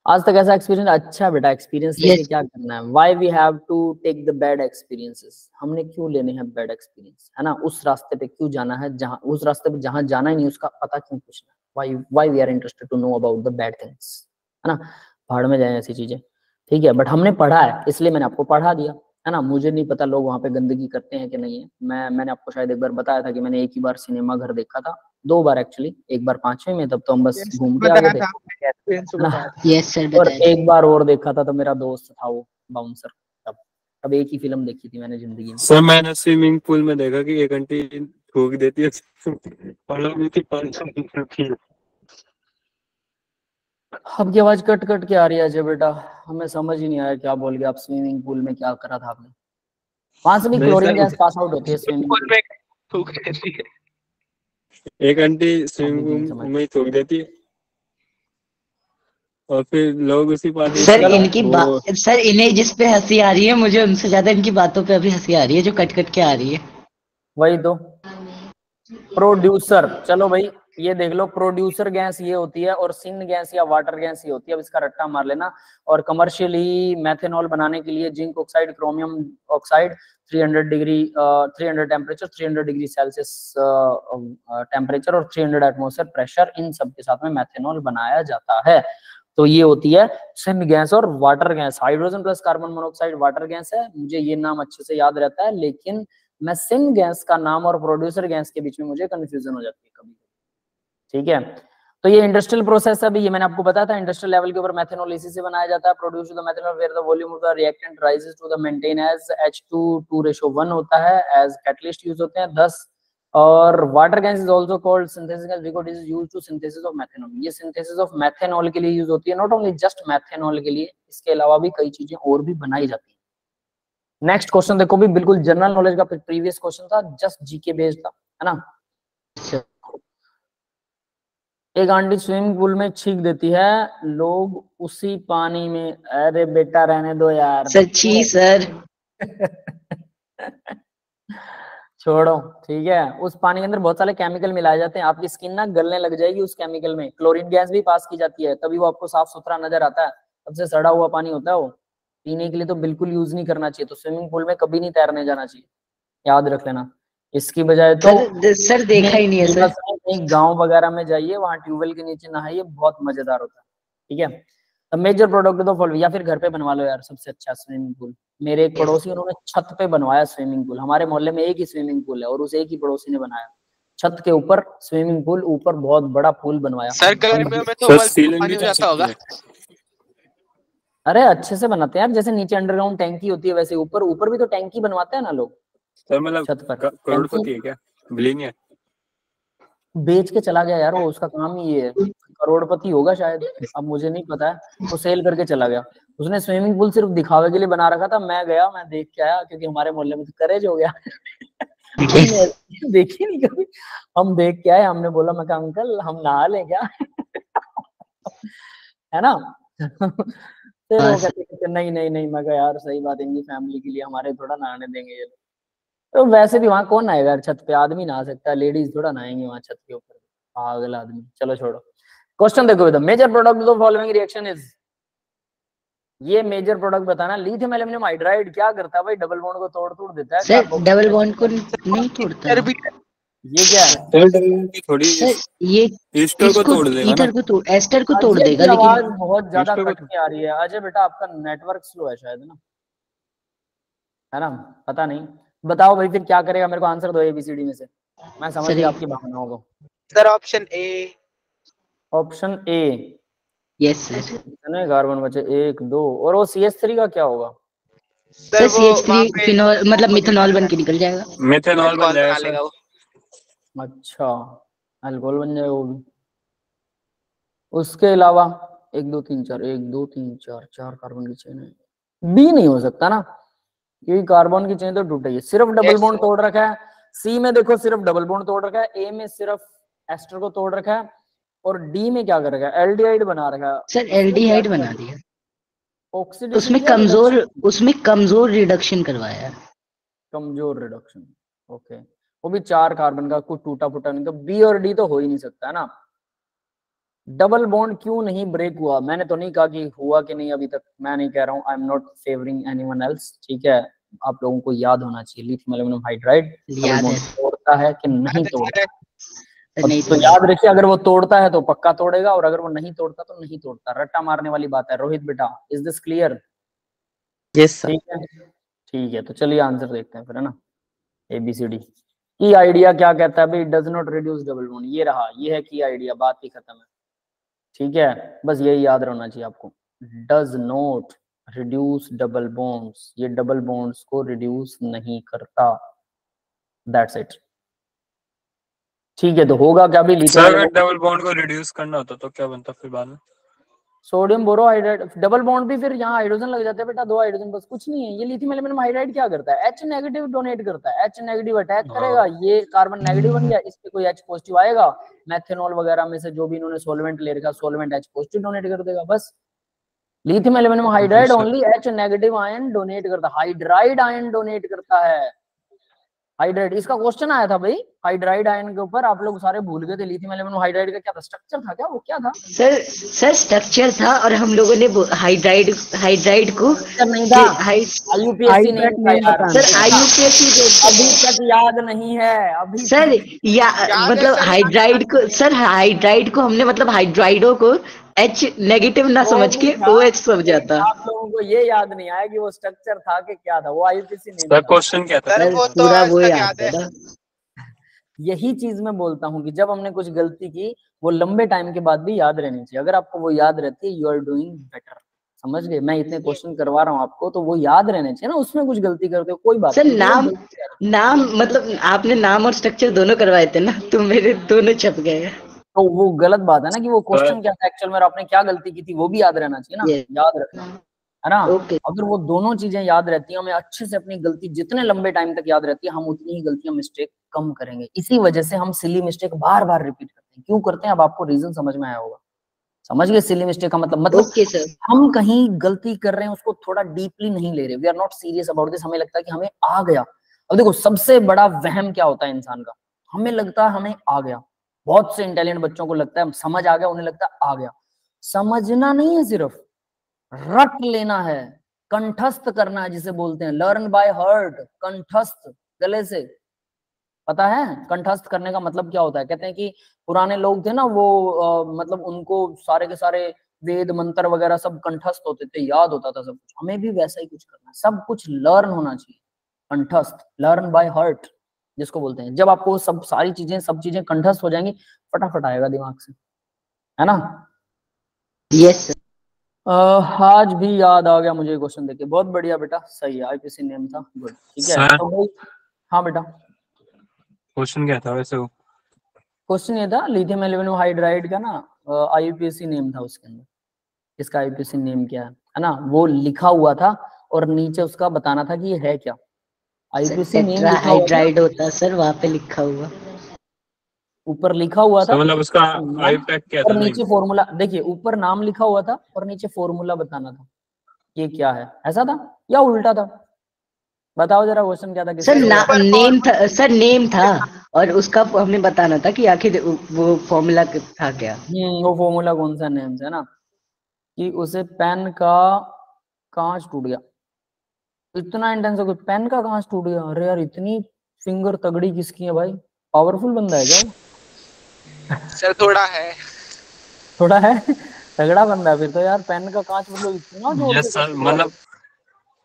आज तक ऐसा एक्सपीरियंस? अच्छा बेटा, एक्सपीरियंस लेके क्या करना है? Why we have to take the bad experiences, हमने क्यों लेने हैं बैड एक्सपीरियंस, है ना। उस रास्ते पे क्यों जाना है जहां, उस रास्ते पे जहां जाना ही नहीं उसका पता क्यों पूछना है? Why we are interested to know about the bad things, है ना। भाड़ में जाए ऐसी चीजें, ठीक है। बट हमने पढ़ा है इसलिए मैंने आपको पढ़ा दिया, है ना। मुझे नहीं पता लोग वहां पे गंदगी करते हैं कि नहीं है। मैंने आपको शायद एक बार बताया था कि मैंने एक ही बार सिनेमा घर देखा था, 2 बार एक्चुअली। एक बार 5वीं में, तब तो हम बस घूम के आ गए थे, है ना। यस सर और बताइए। एक बार और देखा था तो मेरा दोस्त था वो बाउंसर, तब एक ही फिल्म देखी थी मैंने जिंदगी में। सर मैंने स्विमिंग पूल में देखा कि एक आंटी थूक देती है और लोग भी 500 रुपये। आपकी आवाज कट कट के आ रही है अजय बेटा, हमें समझ ही नहीं आया क्या बोल गए आप। स्विमिंग पूल में क्या करा था आपने? वहां से भी नहीं chlorine sir, gas pass out होती है स्विमिंग पूल में। थूक देती है। एक आंटी अभी स्विमिंग नहीं पूल समझ। में ही थूक देती है और फिर लोग उसी पानी सर से इनकी वो बात, सर इन्हें जिस पे हंसी आ रही है मुझे उनसे ज्यादा इनकी बातों पे अभी हंसी आ रही है जो कट कट के आ रही है। वही तो प्रोड्यूसर, चलो भाई ये देख लो, प्रोड्यूसर गैस ये होती है और सिन गैस या वाटर गैस ये होती है। अब इसका रट्टा मार लेना। और कमर्शियली मेथेनॉल बनाने के लिए zinc oxide, chromium oxide 300 degree 300 temperature, 300 degree Celsius temperature और 300 एटमॉस्फेयर प्रेशर, इन सब के साथ में मेथेनॉल बनाया जाता है। तो ये होती है सिन गैस और water gas. Hydrogen plus carbon monoxide water gas है, मुझे ये नाम अच्छे से याद रहता है, लेकिन मैं सिन गैस का नाम और प्रोड्यूसर गैस के बीच में मुझे कंफ्यूजन हो जाती है कभी। ठीक है, तो ये इंडस्ट्रियल प्रोसेस है। ये मैंने आपको बताया था, इंडस्ट्रियल लेवल के ऊपर मेथेनॉल इसी से बनाया जाता है। Produce the methanol where the volume of the reactant rises to the maintain as H2:2:1 होता है, एज कैटलिस्ट यूज होते हैं 10। और water gas is also called synthesis gas because it is used to synthesis of methanol. ये सिंथेसिस ऑफ मेथेनॉल के लिए यूज होती है, नॉट ओनली जस्ट मेथेनॉल के लिए, इसके अलावा भी कई चीजें और भी बनाई जाती है। नेक्स्ट क्वेश्चन देखो भी, बिल्कुल जनरल नॉलेज का प्रीवियस क्वेश्चन था, जस्ट जीके बेस्ड था, है ना। एक आंटी स्विमिंग पूल में छींक देती है, लोग उसी पानी में, अरे बेटा रहने दो यार सच्ची सर। छोड़ो, ठीक है। उस पानी के अंदर बहुत सारे केमिकल मिलाए जाते हैं, आपकी स्किन ना गलने लग जाएगी उस केमिकल में। क्लोरीन गैस भी पास की जाती है, तभी वो आपको साफ सुथरा नजर आता है। सबसे सड़ा हुआ पानी होता है वो, पीने के लिए तो बिल्कुल यूज नहीं करना चाहिए। तो स्विमिंग पूल में कभी नहीं तैरने जाना चाहिए, याद रख लेना। इसकी बजाय तो सर देखा ही नहीं है सर। गांव वगैरह में जाइए, वहां ट्यूबवेल के नीचे नहाइए, बहुत मजेदार होता है। ठीक है, अब मेजर प्रोडक्ट तो फॉलो, या फिर घर पे बनवा लो यार, सबसे अच्छा स्विमिंग पूल। मेरे एक पड़ोसी, उन्होंने छत पे बनवाया स्विमिंग पूल। हमारे मोहल्ले में एक ही स्विमिंग पूल है और उस एक ही पड़ोसी ने बनाया, छत के ऊपर स्विमिंग पूल, ऊपर बहुत बड़ा पूल बनवाया। सर गर्मियों में तो पानी हो जाता होगा। अरे अच्छे से बनाते हैं यार, जैसे नीचे अंडरग्राउंड टैंकी होती है वैसे ऊपर ऊपर भी तो टैंकी बनवाते हैं ना लोग। सर मतलब छत पर करोड़पति है क्या? बिलियनियर बेच के चला गया यार वो, उसका काम ही ये है। करोड़पति होगा शायद, अब मुझे नहीं पता है। वो सेल करके चला गया। उसने स्विमिंग पूल सिर्फ दिखावे के लिए बना रखा था। मैं गया, मैं देख के आया, क्योंकि हमारे मोहल्ले में तो करेज हो गया देखी नहीं कभी। हम देख के आए, हमने बोला, मैं कहा अंकल हम नहा लें क्या है ना फिर वो कहते नहीं नहीं नहीं। मैं कहा यार सही बात है, इनकी फैमिली के लिए, हमारे थोड़ा नहाने देंगे ये लोग। तो वैसे भी वहां कौन नहाएगा यार, छत पे आदमी नहा सकता है, लेडीज थोड़ा नहाएंगे वहां छत के ऊपर, पागल आदमी। चलो छोड़ो, क्वेश्चन देखो, the major product of following reaction is, ये मेजर प्रोडक्ट बताना। लिथियम एल्यूमिनियम हाइड्राइड क्या करता है भाई, डबल बॉन्ड को तोड़ देता है। सर डबल बॉन्ड को नहीं तोड़ता। ये क्या है? थोड़ी सर ये ईस्टर को इसको तोड़ देगा ना। ईथर को तोड़ एस्टर को तोड़ अजय देगा, की आवाज लेकिन बहुत ज्यादा ईस्टर को कट के आ रही है। अजय बेटा आपका नेटवर्क स्लो है शायद ना, है ना? पता नहीं। बताओ भाई फिर क्या करेगा, मेरे को आंसर दो ABCD में से। मैं समझ सर गया आपकी भावनाओं को। Sir option A. Option A. Yes sir. कितने कार्बन बचे? 1 2। और वो CH3 का क्या होगा? सर वो वहाँ CH3 पे फिनॉल मतलब मिथेनॉल बन के निकल जाएगा। मेथेनॉल बन अल्कोहल जाएगा बना लेगा सर। वो। अच्छा, अल्कोहल बन जाएगा वो भी। उसके अलावा 1 2 3 4 1 2 3 4 4 कार्बन की चेन है। बी नहीं हो सकता ना, क्योंकि कार्बन की चेन तो टूट गई है। सिर्फ डबल Yes, बॉन्ड sir. तोड़ रखा है। सी में देखो सिर्फ डबल बॉन्ड तोड़ रखा है। ए में सिर्फ एस्टर को तोड़ रखा है। और डी में क्या कर रखा है? एल्डिहाइड बना रखा है। सर उसमें क्या एल्डिहाइड किया? बना दिया, ऑक्सीडेशन किया, रिडक्शन? उसमें कमजोर रिडक्शन करवाया है। कमजोर रिडक्शन। ओके, वो भी 4 कार्बन का, कुछ टूटा फूटा नहीं। तो बी और डी तो हो ही नहीं सकता है ना। डबल बॉन्ड क्यों नहीं ब्रेक हुआ? मैंने तो नहीं कहा कि हुआ कि नहीं अभी तक, मैं नहीं कह रहा हूँ। I am not favouring anyone else, ठीक है? आप लोगों को याद होना चाहिए, लिथियम एल्यूमिनियम हाइड्राइड डबल याद है बॉन्ड तोड़ता है कि नहीं तोड़ता? सर, अब नहीं तो तोड़ा। याद रखिए, अगर वो तोड़ता है तो पक्का तोड़ेगा, और अगर वो नहीं तोड़ता तो नहीं तोड़ता। रट्टा मारने वाली बात है रोहित बेटा। Is this clear? Yes sir. ठीक है, ठीक है। तो चलिए आंसर देखते हैं फिर, है ना। ABCD की आइडिया क्या कहता है भाई? Does not reduce double bond. ये रहा, ये है की आइडिया, बात ही खत्म है। ठीक है, बस यही याद रहना चाहिए आपको। Does not reduce double bonds, ये डबल बॉन्ड्स को रिड्यूस नहीं करता। That's it. ठीक है, तो होगा क्या भी? सर लिथियम अगर डबल बॉन्ड को रिड्यूस करना होता तो क्या बनता फिर बाद में? Sodium borohydride. डबल बॉन्ड भी फिर यहाँ हाइड्रोजन लग जाता है बेटा, 2 हाइड्रोजन, बस कुछ नहीं है। ये लिथियम एल्यूमिनियम हाइड्राइड क्या करता है? H नेगेटिव डोनेट करता है। H नेगेटिव अटैक करेगा, ये कार्बन नेगेटिव बन गया, इस पे कोई H पॉजिटिव आएगा, मेथनॉल वगैरह में से जो भी इन्होंने सॉल्वेंट ले रखा, सॉल्वेंट H पॉजिटिव डोनेट कर देगा, बस। Lithium aluminium hydride only H negative ion donate करता है, हाइड्राइड आयन डोनेट करता है। हाइड्राइड, इसका क्वेश्चन आया था भाई हाइड्राइड आयन के ऊपर, आप लोग सारे भूल गए थे। लिथियम एल्यूमिनियम हाइड्राइड का क्या था? स्ट्रक्चर था क्या? वो क्या था? सर स्ट्रक्चर था, और हम लोगों ने हाइड्राइड हाइड्राइड को स्ट्रक्चर नहीं था, IUPAC नेम था यार। सर IUPAC अभी तक याद नहीं है अभी सर तक। या मतलब सर, हाइड्राइड को, सर हाइड्राइड को हमने मतलब हाइड्राइडो को H नेगेटिव ना वो समझ भी के था, OH समझा था। आप लोगों को ये याद नहीं आया कि वो स्ट्रक्चर था कि क्या था। वो IUPAC नेम सर था। क्वेश्चन क्या था? सर वो तो पूरा आज वो तक याद याद है। था ना। यही चीज मैं बोलता हूँ कि जब हमने कुछ गलती की, वो लंबे टाइम के बाद भी याद रहनी चाहिए। अगर आपको वो याद रहती है, यू आर डूइंग बेटर। समझ गए? मैं इतने क्वेश्चन करवा रहा हूँ आपको, तो वो याद रहने चाहिए ना। उसमें कुछ गलती करते हो कोई बात सर नहीं, वो नाम गलती है। नाम मतलब आपने नाम और स्ट्रक्चर दोनों करवाए थे ना, तो मेरे दोनों छप गए। तो वो गलत बात है ना कि वो सर क्वेश्चन क्या था एक्चुअल में, और आपने क्या गलती की थी, वो भी याद रहना चाहिए ना। ये याद रखना, है ना। ओके। अगर वो दोनों चीजें याद रहती हैं, हमें अच्छे से अपनी गलती जितने लंबे टाइम तक याद रहती है, हम उतनी ही गलतियां मिस्टेक कम करेंगे। इसी वजह से हम सिली मिस्टेक बार बार रिपीट करते हैं। क्यों करते हैं? अब आपको रीजन समझ में आया होगा। समझ गए सिली मिस्टेक का मतलब ओके सर। हम कहीं गलती कर रहे हैं, उसको थोड़ा डीपली नहीं ले रहे। We are not serious about this. हमें लगता है कि हमें आ गया। अब देखो, सबसे बड़ा वहम क्या होता है इंसान का? हमें लगता है हमें आ गया। बहुत से इंटेलिजेंट बच्चों को लगता है समझ आ गया, उन्हें लगता है आ गया। समझना नहीं है, सिर्फ रट लेना है, कंठस्थ करना है, जिसे बोलते हैं लर्न बाय हर्ट। कंठस्थ, गले से। पता है कंठस्थ करने का मतलब क्या होता है? कहते हैं कि पुराने लोग थे ना, वो मतलब उनको सारे के सारे वेद मंत्र वगैरह सब कंठस्थ होते थे, याद होता था सब कुछ। हमें भी वैसा ही कुछ करना है, सब कुछ लर्न होना चाहिए। कंठस्थ, लर्न बाय हर्ट जिसको बोलते हैं। जब आपको सब सब चीजें कंठस्थ हो जाएंगी, फटाफट आएगा दिमाग से, है ना। Yes sir. आज भी याद आ गया मुझे क्वेश्चन देके। बहुत बढ़िया बेटा, सही है, IPAC नेम था। गुड, ठीक है। सर तो भाई, हाँ बेटा, क्वेश्चन क्या था वैसे? वो क्वेश्चन ये था लिथियम एल्यूमिनियम हाइड्राइड का ना, IUPAC नेम था उसके अंदर। इसका IUPAC नेम क्या है ना, वो लिखा हुआ था, और नीचे उसका बताना था कि ये है क्या। IUPAC नेम लिखा हुआ था, टेट्राहाइड्राइड होता सर, वहां पे लिखा हुआ। ऊपर लिखा हुआ था, सर मतलब उसका नाम, आई पैक क्या और था? नहीं नीचे फॉर्मूला। देखिए, ऊपर नाम लिखा हुआ था और नीचे फॉर्मूला बताना था ये क्या है। ऐसा था या उल्टा था? बताओ जरा क्वेश्चन क्या था, सर किसका? नेम था सर, नेम था, और उसका हमें बताना था कि आखिर वो फॉर्मूला था क्या। वो फॉर्मूला कौन सा नेम से, है ना, कि उसे पेन का कांच टूट गया। इतना इंटेंस हो गया, पेन का कांच टूट गया। अरे यार, इतनी फिंगर तगड़ी किसकी है भाई? पावरफुल बंदा है क्या वो? सर थोड़ा है। थोड़ा है? तगड़ा बंदा है फिर तो यार। पेन का कांच मतलब इतना जोर यस से सर, कसता है, मतलब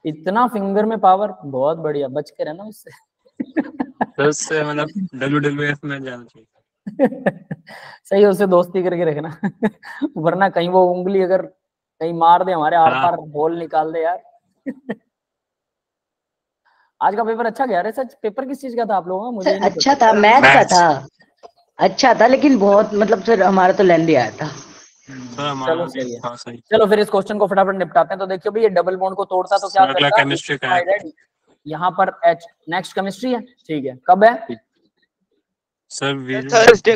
इतना फिंगर में पावर, बहुत बढ़िया। बच के रहना उससे। तो उससे मतलब WWF में जाना चाहिए। सही है, उससे दोस्ती करके रखना। वरना कहीं वो उंगली अगर कहीं मार दे हमारे, आर हाँ पार बोल निकाल दे यार। आज का पेपर अच्छा गया रे। सच पेपर किस चीज का था आप लोगों का? मुझे सर ही नहीं अच्छा पता। था, मैथ का मैथ्स। था। अच्छा था लेकिन बहुत मतलब सर हमारा तो लेंदी आया था। सर हमारा चलो भी सही है। था सही। चलो फिर इस क्वेश्चन को फटाफट निपटाते हैं। तो देखियो भाई, ये डबल बॉन्ड को तोड़ता तो क्या सर अगला करता? केमिस्ट्री का है। हाइड्राइड, यहाँ पर H। नेक्स्ट केमिस्ट्री है, ठीक है। कब है? Sir Thursday.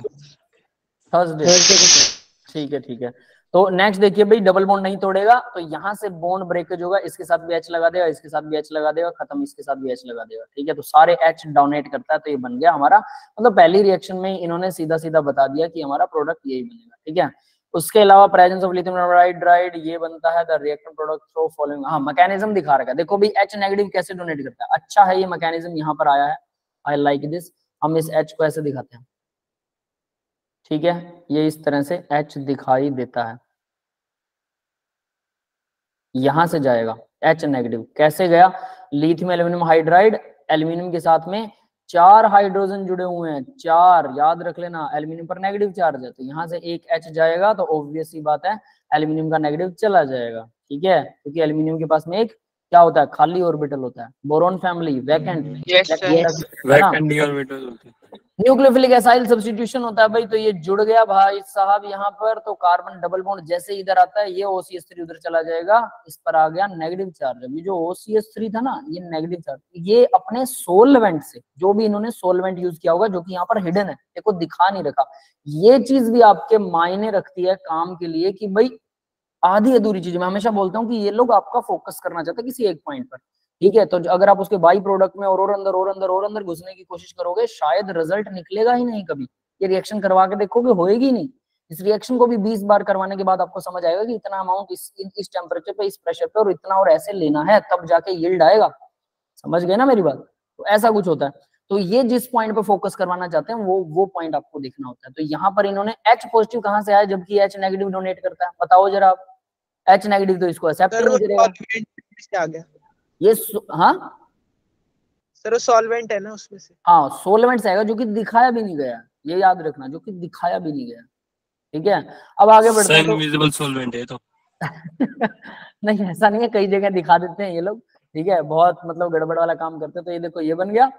थर्सडे। थर्सडे को। ठीक है ठीक है। तो नेक्स्ट देखिए भाई, डबल बॉन्ड नहीं तोड़ेगा तो यहाँ से बॉन्ड ब्रेकेज होगा। इसके साथ भी H लगा देगा, इसके साथ भी H लगा देगा, खत्म। इसके साथ भी H लगा देगा, ठीक है। तो सारे H डोनेट करता है, तो ये बन गया हमारा। मतलब पहली रिएक्शन में इन्होंने सीधा सीधा बता दिया कि हमारा प्रोडक्ट यही बनेगा, ठीक है। उसके अलावा प्रेजेंस ऑफ लिथियम हाइड्राइड ये बनता है the reactant product through following. हाँ, मैकेनिज्म दिखा रखा है, देखो भाई H नेगेटिव कैसे डोनेट करता है। अच्छा है, ये मैकेनिज्म यहाँ पर आया है, आई लाइक दिस। हम इस H को ऐसे दिखाते हैं, ठीक है। ये इस तरह से H दिखाई देता है, यहां से जाएगा H नेगेटिव। कैसे गया? लिथियम एल्यूमिनियम हाइड्राइड, एल्यूमिनियम के साथ में 4 हाइड्रोजन जुड़े हुए हैं, 4 याद रख लेना। एल्यूमिनियम पर नेगेटिव चार्ज है, तो यहां से एक H जाएगा, तो ऑब्वियस सी बात है एल्यूमिनियम का नेगेटिव चला जाएगा, ठीक है। क्योंकि एल्यूमिनियम के पास में एक क्या होता है? खाली ऑर्बिटल होता है। Boron family vacant, yes sir. Yes है ना। वैकेंट डी ऑर्बिटल होते हैं। न्यूक्लियोफिलिक एसाइल सब्स्टिट्यूशन होता है भाई। तो ये जुड़ गया भाई साहब यहाँ पर, तो कार्बन डबल बॉन्ड जैसे इधर आता है, ये OCH3 उधर चला जाएगा, इस पर आ गया नेगेटिव चार्ज। अभी जो OCH3 था ना, ये नेगेटिव चार्ज, ये अपने सोलवेंट से, जो भी इन्होंने सोलवेंट यूज किया होगा, जो कि यहाँ पर हिडन है, देखो दिखा नहीं रखा। ये चीज भी आपके मायने रखती है काम के लिए, कि भाई आधी अधूरी चीज। मैं हमेशा बोलता हूँ कि ये लोग आपका फोकस करना चाहते हैं किसी एक पॉइंट पर, ठीक है। तो अगर आप उसके बाई प्रोडक्ट में और अंदर और अंदर और अंदर घुसने की कोशिश करोगे, शायद रिजल्ट निकलेगा ही नहीं कभी। ये रिएक्शन करवा के देखोगे, होएगी नहीं। इस रिएक्शन को भी 20 बार करवाने के बाद आपको समझ आएगा कि इतना अमाउंट इस टेम्परेचर पे, इस प्रेशर पे, और इतना और ऐसे लेना है, तब जाके यील्ड आएगा। समझ गए ना मेरी बात? तो ऐसा कुछ होता है। तो ये जिस पॉइंट पे फोकस करवाना चाहते हैं, वो पॉइंट आपको देखना होता है। तो यहाँ पर इन्होंने H पॉजिटिव कहाँ से आया, जबकि H नेगेटिव डोनेट करता है? बताओ जरा आप। H नेगेटिव तो इसको एक्सेप्ट ही सर वो नहीं करेगा। सॉल्वेंट से आ गया। ये हाँ सर वो सॉल्वेंट है ना उसमें से। हाँ, सोलवेंट से आएगा, जो कि दिखाया भी नहीं गया, ये याद रखना, जो कि दिखाया भी नहीं गया, ठीक है। अब आगे बढ़ते सर हैं तो इनविजिबल सॉल्वेंट है तो। नहीं, ऐसा नहीं है, कई जगह दिखा देते हैं ये लोग, ठीक है। बहुत मतलब गड़बड़ वाला काम करते हैं। तो ये देखो, ये बन गया।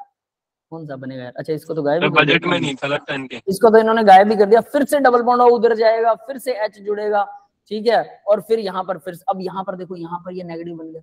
कौन सा बनेगा यार? अच्छा, इसको तो गायब सर ही कर बजट दिया। में नहीं था लगता इनके। इसको तो इन्होंने गायब ही कर दिया। फिर से डबल बॉन्ड उधर जाएगा, फिर से H जुड़ेगा, ठीक है। और फिर यहाँ पर, फिर अब यहाँ पर देखो, यहाँ पर ये नेगेटिव बन गया।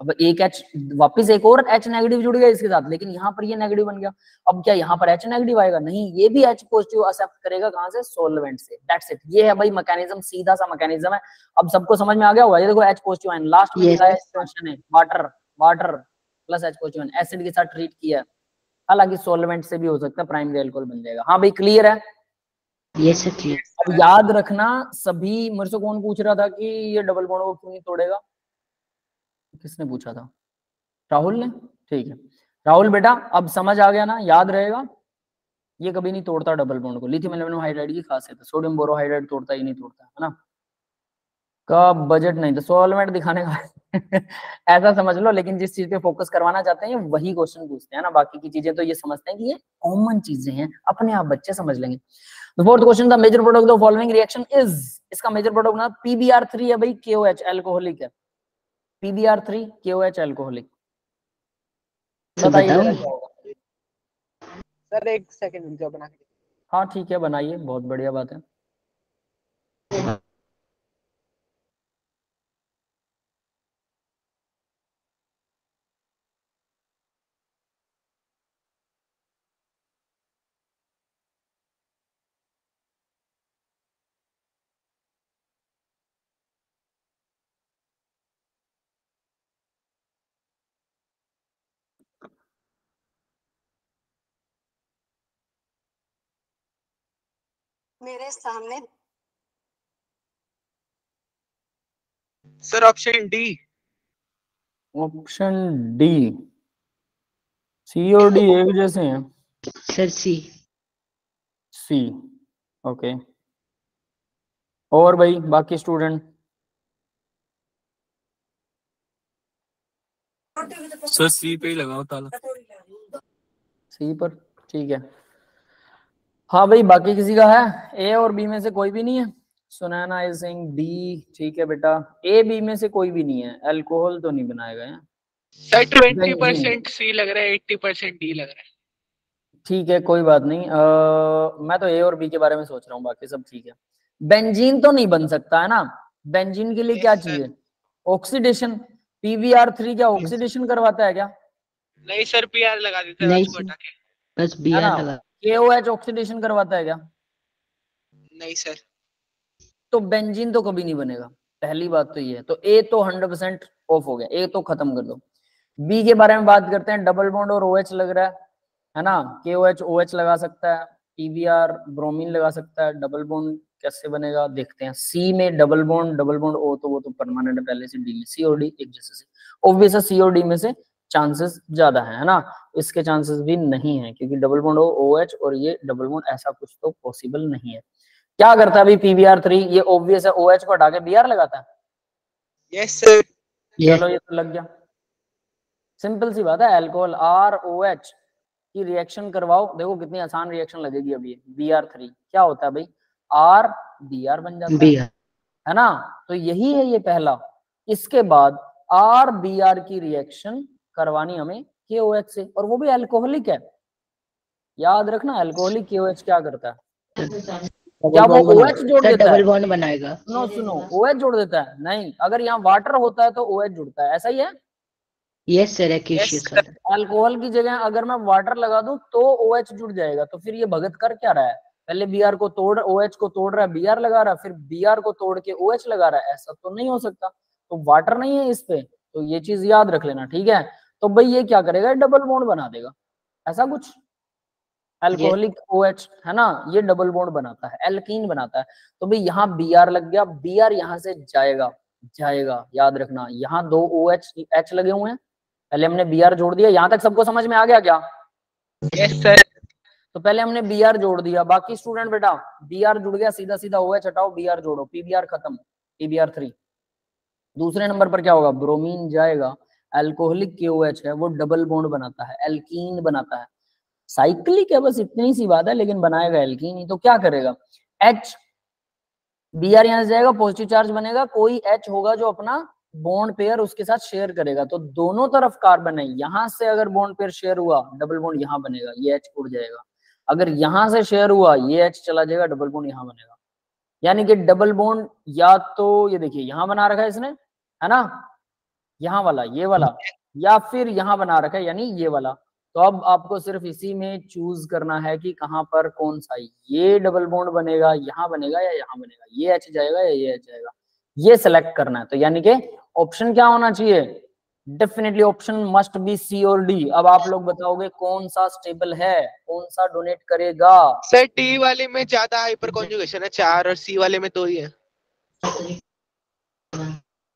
अब एक H वापस, एक और H नेगेटिव जुड़ गया इसके साथ, लेकिन यहाँ पर ये नेगेटिव बन गया। अब क्या यहाँ पर H नेगेटिव आएगा? नहीं, ये भी H पॉजिटिव एक्सेप्ट करेगा। कहां से? सोलवेंट से। That's it. ये है भाई मैकेनिज्म, सीधा सा मैकेनिज्म है। अब सबको समझ में आ गया होगा। ये देखो H पॉजिटिव आयन लास्ट में यस दिखाया, क्वेश्चन है water, water plus H positive ion acid के साथ ट्रीट किया। हालांकि सोलवेंट से भी हो सकता है, प्राइमरी अल्कोहल बन जाएगा। हाँ भाई, क्लियर है? Yes sir clear. अब याद रखना, सभी मेरे से कौन पूछ रहा था कि ये डबल बॉन्ड को क्यों नहीं तोड़ेगा? किसने पूछा था? राहुल ने, ठीक है। राहुल बेटा, अब समझ आ गया ना, याद रहेगा। ये कभी नहीं तोड़ता डबल बॉन्ड को। लिथियम एल्यूमिनियम हाइड्राइड की खासियत है, सोडियम बोरोहाइड्राइड तोड़ता ही नहीं, तोड़ता है ना। का बजट नहीं था सोलवेंट दिखाने का। ऐसा समझ लो। लेकिन जिस चीज पे फोकस करवाना चाहते हैं, वही क्वेश्चन पूछते हैं ना। बाकी की चीजें तो ये समझते हैं कि ये कॉमन चीजें हैं, अपने आप बच्चे समझ लेंगे। The fourth question, the major product of the following reaction is, इसका मेजर प्रोडक्ट ना PbR3 है भाई, KOH अल्कोहलिक है। PbR3 KOH alcoholic. बताइए जरा क्या होगा। सर एक सेकंड रुक जाओ बना के। हाँ ठीक है, बनाइए, बहुत बढ़िया बात है। मेरे सामने sir option D. Option D, C और डी एक जैसे हैं। सर सी। सी। ओके, और भाई बाकी स्टूडेंट? सर सी पे ही लगाओ ताला। सी पर, ठीक है। हाँ भाई, बाकी किसी का है? ए और बी में से कोई भी नहीं है? Sunaina is saying B. ठीक है बेटा, ए बी में से कोई भी नहीं है। अल्कोहल तो नहीं बनाएगा है? Sir benzene. 20% सी लग रहा है, 80% डी लग रहा है। ठीक है, कोई बात नहीं। मैं तो ए और बी के बारे में सोच रहा हूँ, बाकी सब ठीक है। बेंजीन तो नहीं बन सकता है ना? बेंजीन के लिए क्या Yes, sir. चाहिए? ऑक्सीडेशन। PBr3 क्या ऑक्सीडेशन करवाता है क्या? नहीं सर, पीआर लगा देते हैं नहीं उसको सर, हटा के। बस है बी ना? आर लगा। KOH ऑक्सीडेशन करवाता है क्या? नहीं सर। तो बेंजीन तो कभी नहीं बनेगा, पहली बात तो ये है। तो ए तो 100% ऑफ हो गया, ए तो खत्म कर दो। बी के बारे में बात करते हैं। डबल बॉन्ड और OH लग रहा है ना? KOH OH लगा सकता है, PBr ब्रोमीन लगा सकता है। डबल बॉन्ड कैसे बनेगा देखते हैं। सी में डबल बॉन्ड O, तो वो तो परमानेंट है पहले से। डी में सी और डी एक जैसे से, ऑब्वियस है सी और डी में से चांसेस ज्यादा है ना? इसके चांसेस भी नहीं है, क्योंकि डबल बॉन्ड OH और ये डबल बॉन्ड, ऐसा कुछ तो पॉसिबल नहीं है। क्या करता है अभी PBr3? ये ऑब्वियस है, OH को हटा के Br लगाता है। Yes sir. चलो ये तो लग गया, सिंपल सी बात है। अल्कोहल ROH की रिएक्शन करवाओ, देखो कितनी आसान रिएक्शन लगेगी अभी। Br3 क्या होता है भाई? R Br बन जाता बी आर। है ना? तो यही है ये पहला। इसके बाद R Br की रिएक्शन करवानी हमें KOH से, और वो भी अल्कोहलिक है। याद रखना, अल्कोहलिक KOH क्या करता है? क्या वो OH जोड़ देता है? डबल बॉन्ड बनाएगा। सुनो, OH जोड़ देता है? नहीं, अगर यहाँ वाटर होता है तो OH जुड़ता है, ऐसा ही है। यस सर, एक्वेशियस Yes, वाला। अल्कोहल की जगह अगर मैं वाटर लगा दूं तो OH जुड़ जाएगा। तो फिर ये भगत कर क्या रहा है? पहले Br को तोड़, OH को तोड़ रहा है, Br लगा रहा है, फिर Br को तोड़ के OH लगा रहा है। ऐसा तो नहीं हो सकता, तो वाटर नहीं है इस पे। तो ये चीज याद रख लेना, ठीक है? तो भाई ये क्या करेगा? डबल बॉन्ड बना देगा, ऐसा कुछ। अल्कोहलिक OH है ना, ये डबल बॉन्ड बनाता है, एल्कीन बनाता है। तो भाई यहाँ Br लग गया, Br यहाँ से जाएगा, याद रखना। यहाँ दो OH H लगे हुए हैं, पहले हमने Br जोड़ दिया। यहाँ तक सबको समझ में आ गया क्या? Yes sir. तो पहले हमने Br जोड़ दिया। बाकी स्टूडेंट बेटा, Br जुड़ गया, सीधा सीधा OH हटाओ, Br जोड़ो, PBr खत्म, PBr3। दूसरे नंबर पर क्या होगा? ब्रोमीन जाएगा। अल्कोहलिक KOH है, वो डबल बॉन्ड बनाता है, एल्कीन बनाता है। साइक्लिक है, बस इतनी सी बात है, लेकिन बनाएगा एल्कीन ही। तो क्या करेगा? H Br यहाँ से जाएगा, पॉजिटिव चार्ज बनेगा, कोई H होगा जो अपना बॉन्ड पेयर उसके साथ शेयर करेगा। तो दोनों तरफ कार्बन है, यहां से अगर बॉन्ड पेयर शेयर हुआ, डबल बॉन्ड यहाँ बनेगा, ये H उड़ जाएगा। अगर यहां से शेयर हुआ, ये H चला जाएगा, डबल बॉन्ड यहाँ बनेगा। यानी कि डबल बॉन्ड या तो ये देखिए यहां बना रखा है इसने, है ना, यहाँ वाला, ये वाला, या फिर यहाँ बना रखा है, यानी ये वाला। तो अब आपको सिर्फ इसी में चूज करना है कि कहां पर कौन सा ये डबल बॉन्ड बनेगा, यहाँ बनेगा या यहाँ बनेगा, ये H जाएगा या ये H जाएगा, ये सिलेक्ट करना है। तो यानी कि ऑप्शन क्या होना चाहिए? Definitely option must be C और डी। अब आप लोग बताओगे कौन सा स्टेबल है, कौन सा डोनेट करेगा? सर डी वाले में ज्यादा हाइपर कॉन्जुगेशन है 4, और सी वाले में 2 ही है।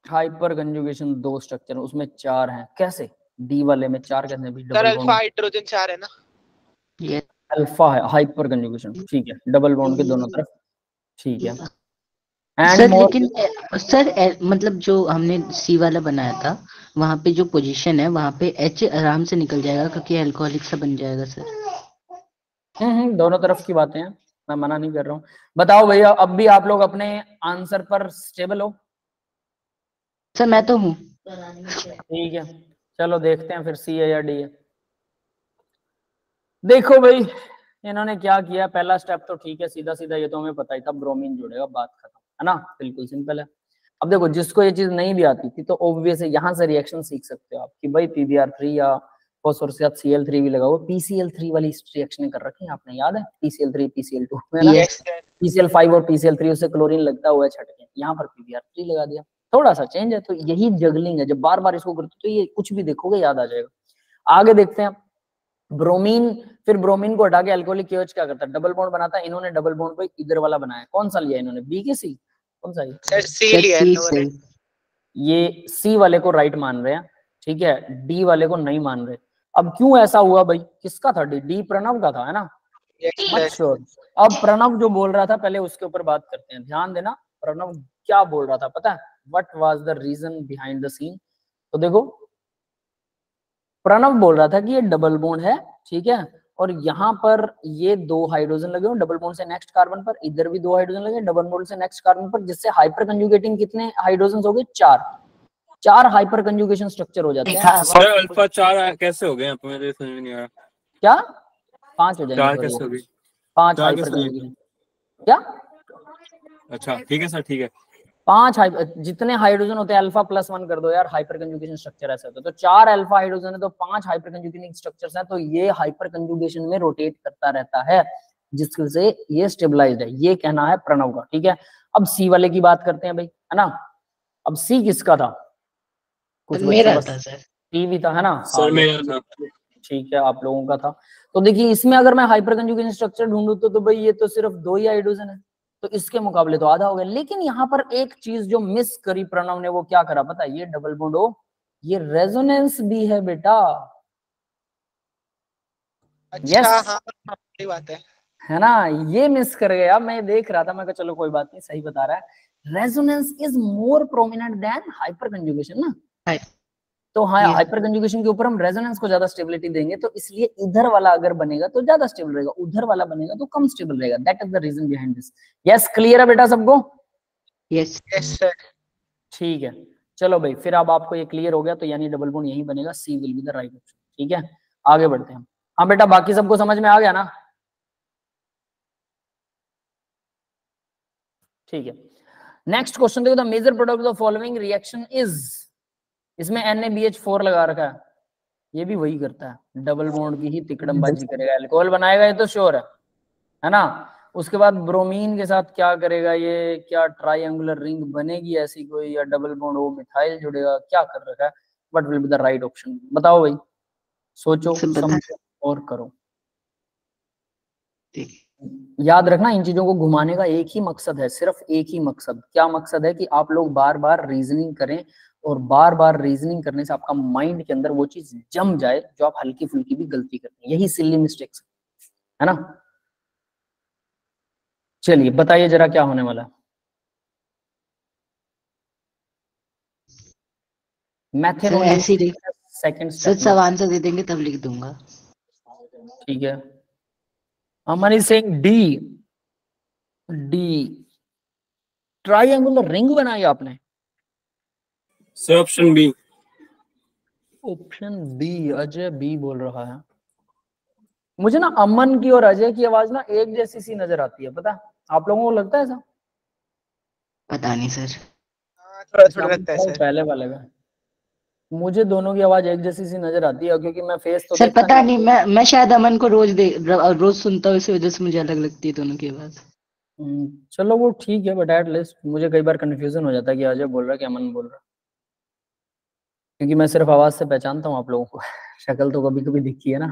हाइपर कंजुगेशन 2 स्ट्रक्चर, उसमें 4 हैं, कैसे? डी वाले में 4 कैसे? भी sir double alpha bond, hydrogen 4 है ना। ये अल्फा है हाइपर कंजुगेशन, ठीक है, डबल बॉन्ड के दोनों तरफ, ठीक है। एंड सर मोर, लेकिन सर मतलब जो हमने सी वाला बनाया था, वहाँ पे जो पोजीशन है वहाँ पे एच आराम से निकल जाएगा, क्योंकि अल्कोहलिक सा बन जाएगा सर। दोनों तरफ की बातें हैं, मैं मना नहीं कर रहा हूँ। बताओ भैया, अब भी आप लोग अपने आंसर पर स्टेबल हो? सर मैं तो हूँ। ठीक है, चलो देखते हैं फिर सी है या डी है। देखो भाई, इन्होंने क्या किया, पहला स्टेप तो ठीक है, सीधा सीधा, ये तो हमें पता ही था, ब्रोमीन जुड़ेगा, बात खत्म, है ना, बिल्कुल सिंपल है। अब देखो, जिसको ये चीज नहीं भी आती थी, तो ऑब्वियस है यहाँ से रिएक्शन सीख सकते हो आप कि भाई PBr3 या फॉस्फोरस के साथ Cl3 भी लगा हुआ। PCl3 वाली रिएक्शन कर रखी है आपने, याद है? PCl3 PCl2 में ना, यस PCl5 और PCl3 उससे क्लोरीन लगता हुआ छट के, यहाँ पर PBr3 लगा दिया, थोड़ा सा चेंज है। तो यही जगलिंग है, जब बार बार इसको करते तो ये कुछ भी देखोगे याद आ जाएगा। आगे देखते हैं ब्रोमीन। फिर ब्रोमीन को हटा के अल्कोहलिक KOH क्या करता है? डबल बॉन्ड बनाता है। इन्होंने डबल बॉन्ड पे इधर वाला बनाया, कौन सा लिया इन्होंने? बी के सी, कौन सा? सर सी लिया है इन्होंने। ये सी वाले को राइट मान रहे हैं, ठीक है, डी वाले को नहीं मान रहे। अब क्यों ऐसा हुआ भाई, किसका था डी प्रणव का था, है ना? मत श्योर। अब प्रणव जो बोल रहा था पहले उसके ऊपर बात करते हैं, ध्यान देना। प्रणव क्या बोल रहा था पता है? What was the reason behind the scene? तो देखो, प्रणव बोल रहा था कि ये डबल बॉन्ड है, ठीक है, और यहाँ पर ये 2 हाइड्रोजन लगे हो डबल बॉन्ड से नेक्स्ट कार्बन पर, इधर भी 2 हाइड्रोजन लगे डबल बॉन्ड से नेक्स्ट कार्बन पर, जिससे हाइपर कंजुगेटिंग कितने हाइड्रोजन हो गए? 4 हाइपर कंजुगेशन स्ट्रक्चर हो जाते हैं। सर अल्फा 4 कैसे हो गए? यहाँ पे मेरे समझ में नहीं आ रहा। क्या 5 हो 4 जाएंगे? कैसे हो गए? 5 4 हाइपर कैसे हो गए? कंजुगेशन। क्या? अच्छा ठीक है सर, ठीक है। 5 जितने हाइड्रोजन होते हैं अल्फा +1 कर दो यार, हाइपर कंजुगेशन स्ट्रक्चर ऐसा होता है। तो 4 अल्फा हाइड्रोजन है तो 5 हाइपर कंजुगेटिंग स्ट्रक्चर्स हैं, तो ये हाइपर कंजुगेशन में रोटेट करता रहता है, जिससे ये स्टेबलाइज्ड है। ये कहना है प्रणव का, ठीक है। अब सी वाले की बात करते हैं भाई, है ना? अब सी किसका था? कुछ मेरा बच्चों का था सर। सी भी था, है ना? सर मेरा था। ठीक है, आप लोगों का था। तो देखिए, इसमें अगर मैं हाइपर कंजुगेशन स्ट्रक्चर ढूंढूं तो भाई ये तो सिर्फ 2 ही हाइड्रोजन है, तो इसके मुकाबले तो आधा हो गया। लेकिन यहाँ पर एक चीज जो मिस करी प्रणव ने, वो क्या करा पता है? ये डबल बॉन्ड हो, ये रेजोनेंस भी है बेटा। अच्छा यस, हाँ सही बात है ना? ये मिस कर गया। मैं देख रहा था, मैं कहा चलो कोई बात नहीं, सही बता रहा है। Resonance is more prominent than hyperconjugation ना। तो हाँ, Yes. हाइपर कंजुगेशन के ऊपर हम रेजोनेंस को ज्यादा स्टेबिलिटी देंगे, तो इसलिए इधर वाला अगर बनेगा तो ज्यादा स्टेबल रहेगा, उधर वाला बनेगा तो कम स्टेबल रहेगा। That is the reason behind this. Yes, clear है बेटा सबको? Yes yes sir. ठीक है, चलो भाई, फिर अब आपको ये क्लियर हो गया, तो यानी डबल बॉन्ड यही बनेगा, C will be the right option. ठीक है, आगे बढ़ते हैं। हाँ बेटा, बाकी सबको समझ में आ गया ना? ठीक है, नेक्स्ट क्वेश्चन देखो। The major product of following reaction is, इसमें NaBH4 लगा रखा है, ये भी वही करता है, डबल बॉन्ड की ही तिकड़मबाजी करेगा, अल्कोहल बनाएगा, ये तो श्योर है ना? उसके बाद ब्रोमीन के साथ क्या करेगा ये? क्या ट्रायंगुलर रिंग बनेगी ऐसी कोई, या डबल बॉन्ड वो मिथाइल जुड़ेगा? क्या कर रखा है? What will be the right option? बताओ भाई, सोचो समझो और करो। याद रखना, इन चीजों को घुमाने का एक ही मकसद है, सिर्फ एक ही मकसद। क्या मकसद है? कि आप लोग बार बार रीजनिंग करें, और बार बार रीजनिंग करने से आपका माइंड के अंदर वो चीज जम जाए जो आप हल्की फुल्की भी गलती करते हैं। यही सिली मिस्टेक्स है ना? चलिए बताइए जरा क्या होने वाला है। सर ऐसे ही सेकंड सर स्टेप सब आंसर दे देंगे तब लिख दूंगा। ठीक है, Aman is saying D. D triangular ring बनाई आपने? Sir option B. Option B, Ajay B बोल रहा है। मुझे ना अमन की और अजय की आवाज ना एक जैसी सी नजर आती है, पता है? आप लोगों को लगता है ऐसा? पता नहीं सर। थोड़ा थोड़ा लगता है सर। पहले वाले का मुझे दोनों की आवाज एक जैसी सी नजर आती है, क्योंकि मैं फेस तो सर देखता पता नहीं, मैं शायद अमन को रोज सुनता हूँ, इसी वजह से मुझे अलग लगती है दोनों की आवाज। चलो वो ठीक है, बट एट लीस्ट मुझे कई बार कंफ्यूजन हो जाता है कि अजय बोल रहा है कि अमन बोल रहा है, क्योंकि मैं सिर्फ आवाज से पहचानता हूँ आप लोगों को। शक्ल तो कभी कभी दिखी है ना।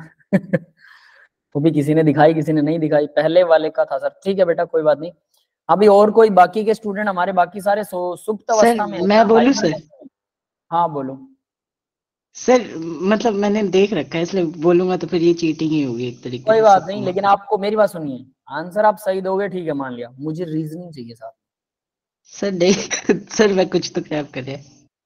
वो भी किसी ने दिखाई, किसी ने नहीं दिखाई। पहले वाले का था सर। ठीक है बेटा, कोई बात नहीं। अभी और कोई बाकी के स्टूडेंट, हमारे बाकी सारे सुप्त अवस्था में है। मैं बोलूं सर? हाँ बोलो सर मतलब मैंने देख रखा है इसलिए बोलूंगा, तो फिर ये चीटिंग ही होगी एक तरीके कोई से बात सबको नहीं, मार। लेकिन आपको मेरी बात सुनिए, आंसर आप सही दोगे, ठीक है, मान लिया। मुझे रीजनिंग चाहिए साथ। सर नहीं सर मैं कुछ तो क्रैप करे।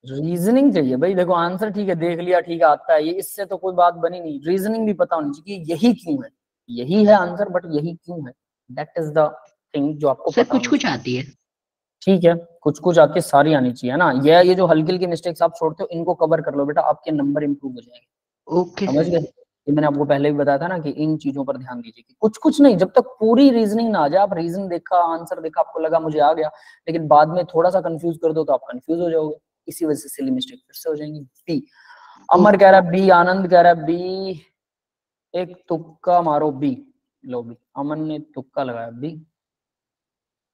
रीजनिंग चाहिए भाई। देखो आंसर ठीक है, देख लिया, ठीक है, आता है ये, इससे तो कोई बात बनी नहीं। रीजनिंग भी पता होनी चाहिए कि यही क्यों है, यही है आंसर, बट यही क्यों है। दैट इज द थिंग जो आपको सर पता कुछ होनी कुछ चाहिए। आती है। ठीक है, कुछ कुछ आती है, सारी आनी चाहिए, है ना? ये जो हल्की हल्की मिस्टेक्स आप छोड़ते हो, इनको कवर कर लो बेटा, आपके नंबर इंप्रूव हो जाएंगे। ओके समझ गए? ये मैंने आपको पहले भी बताया था ना कि इन चीजों पर ध्यान दीजिए, कि कुछ कुछ नहीं, जब तक पूरी रीजनिंग ना आ जाए। आप रीजन देखा, आंसर देखा, आपको लगा मुझे आ गया, लेकिन बाद में थोड़ा सा कंफ्यूज कर दो तो आप कंफ्यूज हो जाओगे। इसी वजह से सिली मिस्टेक फिर से हो जाएंगी। बी, अमर कह रहा है बी, आनंद कह रहा है बी, एक तुक्का मारो बी। लो बी, अमन ने तुक्का लगाया बी।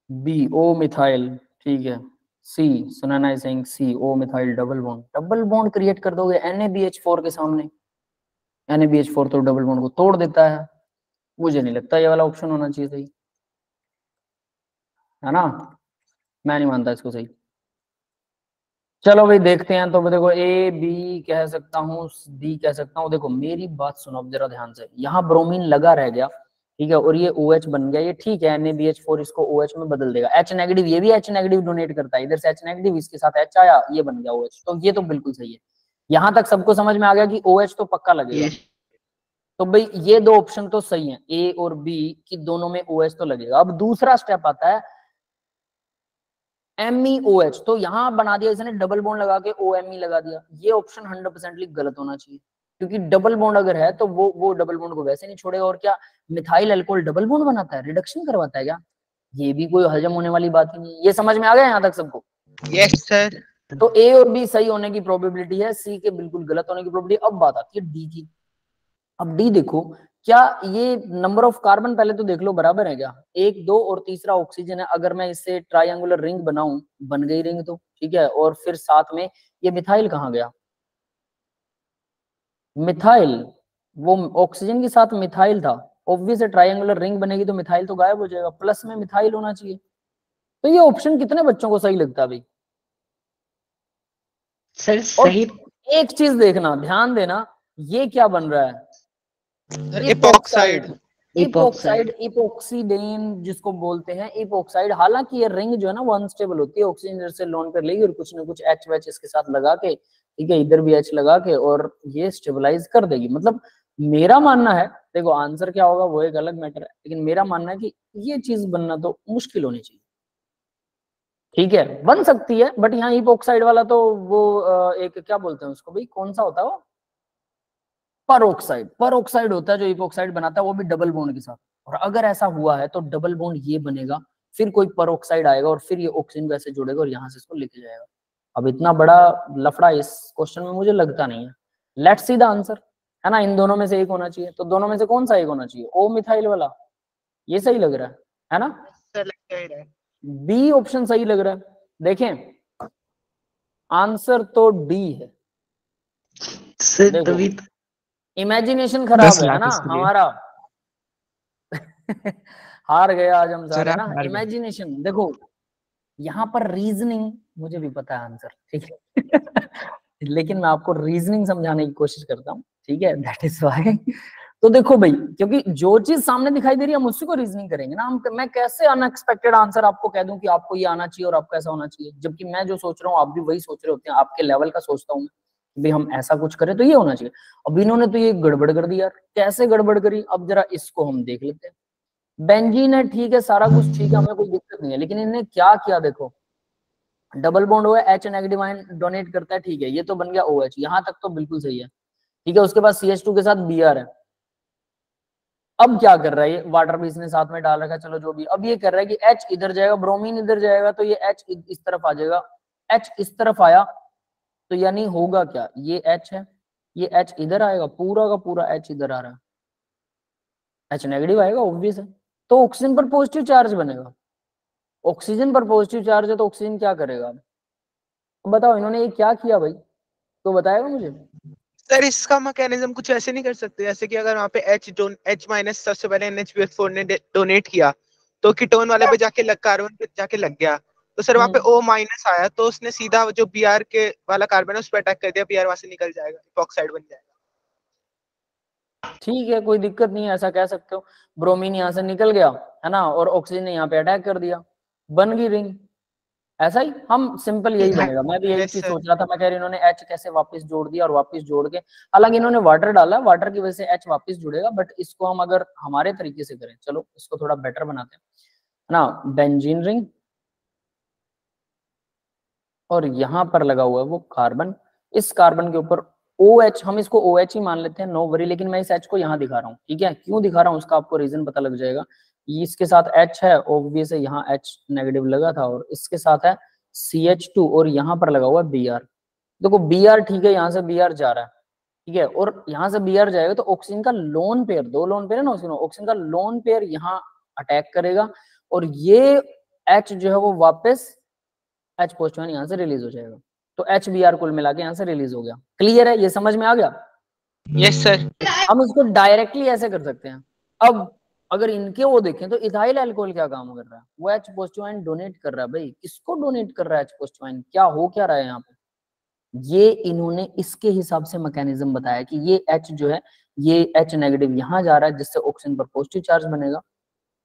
बी ओ मिथाइल, ठीक है। C, Sunaina is saying C O methyl double bond create कर दोगे NaBH4 के सामने। NaBH4 तो डबल बॉन्ड को तोड़ देता है। मुझे नहीं लगता ये वाला ऑप्शन होना चाहिए सही, है ना? मैं नहीं मानता इसको सही। चलो भाई देखते हैं। तो देखो ए बी कह सकता हूँ, डी कह सकता हूँ। देखो मेरी बात सुनो अब जरा ध्यान से, यहाँ ब्रोमीन लगा रह गया, ठीक है, और ये OH बन गया, ये ठीक है, NaBH4 इसको OH में बदल देगा। H नेगेटिव, ये भी H नेगेटिव डोनेट करता है, इधर से H नेगेटिव, इसके साथ H आया, ये बन गया OH। तो ये तो बिल्कुल सही है। यहाँ तक सबको समझ में आ गया कि OH तो पक्का लगेगा। तो भाई ये दो ऑप्शन तो सही है, ए और बी की दोनों में OH तो लगेगा। अब दूसरा स्टेप आता है MEOH। तो यहां बना दिया इसने डबल बॉन्ड लगा के OMe लगा दिया। ये ऑप्शन 100% गलत होना चाहिए, क्योंकि डबल बॉन्ड अगर है तो वो डबल बॉन्ड को वैसे नहीं छोड़ेगा। और क्या मिथाइल अल्कोहल डबल बॉन्ड बनाता है, रिडक्शन करवाता है क्या? ये भी कोई हजम होने वाली बात ही नहीं है। ये समझ में आ गया यहाँ तक सबको? Yes sir. तो ए और बी सही होने की प्रोबेबिलिटी है, सी के बिल्कुल गलत होने की प्रोबेबिलिटी। अब बात आती है डी की। अब डी देखो, क्या ये नंबर ऑफ कार्बन पहले तो देख लो बराबर है क्या? 1 2 और तीसरा ऑक्सीजन है। अगर मैं इससे ट्रायंगुलर रिंग बनाऊं, बन गई रिंग तो ठीक है। और फिर साथ में ये मिथाइल कहाँ गया? मिथाइल, वो ऑक्सीजन के साथ मिथाइल था, ऑब्वियस है ट्रायंगुलर रिंग बनेगी तो मिथाइल तो गायब हो जाएगा, प्लस में मिथाइल होना चाहिए। तो ये ऑप्शन कितने बच्चों को सही लगता है भाई? सर और सही। एक चीज देखना, ध्यान देना, ये क्या बन रहा है? इपॉक्साइड। इपोक्साइड, इपोक्सीडेन जिसको बोलते हैं, इपोक्साइड। हालांकि ये रिंग जो है ना वो अनस्टेबल होती है, ऑक्सीजन इधर से लोन कर लेगी और कुछ ना कुछ H वैच इसके साथ लगा के, ठीक है, इधर भी H लगा के, और ये स्टेबलाइज कर देगी। मतलब मेरा मानना है, देखो आंसर क्या होगा वो एक अलग मैटर है, लेकिन मेरा मानना है कि ये चीज बनना तो मुश्किल होनी चाहिए। ठीक है, बन सकती है, बट यहाँ इपोक्साइड वाला तो वो एक क्या बोलते हैं उसको भाई, कौन सा होता है वो? परोक्साइड। परोक्साइड होता है जो इपोक्साइड बनाता है, वो भी डबल बॉन्ड के साथ। और अगर ऐसा हुआ है तो डबल बॉन्ड ये बनेगा, फिर कोई परोक्साइड आएगा और फिर ये ऑक्सीजन को ऐसे जोड़ेगा और यहाँ से इसको लेके जाएगा। अब इतना बड़ा लफड़ा इस क्वेश्चन में मुझे लगता नहीं है। लेट्स सी द आंसर, है ना? इन दोनों में से एक होना चाहिए, तो दोनों में से कौन सा एक होना चाहिए? ओ मिथाइल वाला, ये सही लग रहा है ना? बी ऑप्शन सही लग रहा है। देखें आंसर तो डी है। सर तभी इमेजिनेशन खराब 10 है लाख ना इसके लिए। हमारा। हार गया आज हम सर सारे आप ना। हार गए। इमेजिनेशन देखो, यहाँ पर रीजनिंग मुझे भी पता है आंसर, ठीक है। लेकिन मैं आपको रीजनिंग समझाने की कोशिश करता हूँ, ठीक है, दैट इज व्हाई। तो देखो भाई, क्योंकि जो चीज सामने दिखाई दे रही है हम उसी को रीजनिंग करेंगे ना। हम मैं कैसे अनएक्सपेक्टेड आंसर आपको कह दूं कि आपको ये आना चाहिए और आपको ऐसा होना चाहिए, जबकि मैं जो सोच रहा हूँ आप भी वही सोच रहे होते हैं, आपके लेवल का सोचता हूँ भाई हम ऐसा कुछ करें तो ये होना चाहिए। अब इन्होंने तो ये गड़बड़ कर दी यार। कैसे गड़बड़ करी, अब जरा इसको हम देख लेते हैं। बेंजीन है, ठीक है, सारा कुछ ठीक है, हमें कोई दिक्कत नहीं है, लेकिन इन्हें क्या किया देखो, डबल बॉन्ड हुआ है, H नेगेटिव आयन डोनेट करता है, ठीक है, ये तो बन गया OH, यहाँ तक तो बिल्कुल सही है, ठीक है। उसके बाद CH2 के साथ Br है। अब क्या कर रहा है ये, वाटर भी इसने साथ में डाल रखा है, चलो जो भी। अब ये कर रहा है कि H इधर जाएगा, ब्रोमीन इधर जाएगा, तो ये H इस तरफ आ जाएगा। H इस तरफ आया तो यानी होगा क्या, ये H है, ये H इधर आएगा, पूरा का पूरा H इधर आ रहा है, H नेगेटिव आएगा, ऑब्वियस है। तो ऑक्सीजन पर पॉजिटिव चार्ज बनेगा। ऑक्सीजन पर पॉजिटिव चार्ज है तो ऑक्सीजन क्या करेगा? बताओ इन्होंने ये क्या किया भाई, तो बताएगा मुझे? सर इसका मैकेनिज्म कुछ ऐसे नहीं कर सकते, जैसे कि अगर वहाँ पे H माइनस सबसे पहले NaBH4 ने डोनेट किया तो कीटोन वाले पे जाके कार्बन पे जाके लग गया, तो सर वहाँ पे O माइनस आया तो उसने सीधा जो Br के वाला कार्बन है उस पर अटैक कर दिया, Br वहां से निकल जाएगा, इपॉक्साइड बन जाएगा। ठीक है, कोई दिक्कत नहीं है, ऐसा कह सकते हो। ब्रोमीन यहाँ से निकल गया, है ना, और ऑक्सीजन ने यहाँ पे अटैक कर दिया, बन गई रिंग। ऐसा ही हम सिंपल यही बनेगा। मैं भी यही चीज सोच रहा था, मैं कह रही इन्होंने H कैसे वापस जोड़ दिया और वापस जोड़ के, हालांकि इन्होंने वाटर डाला, वाटर की वजह से H वापस जुड़ेगा, बट इसको हम अगर हमारे तरीके से करें, चलो इसको थोड़ा बेटर बनाते हैं, है ना। बेंजीन रिंग और यहाँ पर लगा हुआ है वो कार्बन, इस कार्बन के ऊपर OH, हम इसको OH ही मान लेते हैं, नो वरी। लेकिन मैं इस H को यहाँ दिखा रहा हूँ, ठीक है, क्यों दिखा रहा हूँ उसका आपको रीजन पता लग जाएगा। इसके साथ H है, ऑब्वियस है, यहाँ H नेगेटिव लगा था, और इसके साथ है CH2 और यहाँ पर लगा हुआ है Br। देखो Br ठीक है, यहाँ से Br जा रहा है, ठीक है, और यहाँ से Br जाएगा तो ऑक्सीजन का लोन पेयर, 2 लोन पेयर है ना ऑक्सीजन का लोन पेयर यहाँ अटैक करेगा, और ये H जो है वो वापस H पॉजिटिव यहाँ से रिलीज हो जाएगा। तो HBr कुल मिला के यहाँ से रिलीज हो गया। क्लियर है, ये समझ में आ गया? Yes sir. हम इसको डायरेक्टली ऐसे कर सकते हैं। अब अगर इनके वो देखें तो इथाइल अल्कोहल क्या काम कर रहा है, वो H पॉजिटिव आयन डोनेट कर रहा है भाई। किसको डोनेट कर रहा है H पॉजिटिव आयन, क्या हो क्या रहा है यहाँ पे? ये इन्होंने इसके हिसाब से मैकेनिज्म बताया कि ये H जो है, ये H नेगेटिव यहाँ जा रहा है जिससे ऑक्सीजन पर पॉजिटिव चार्ज बनेगा,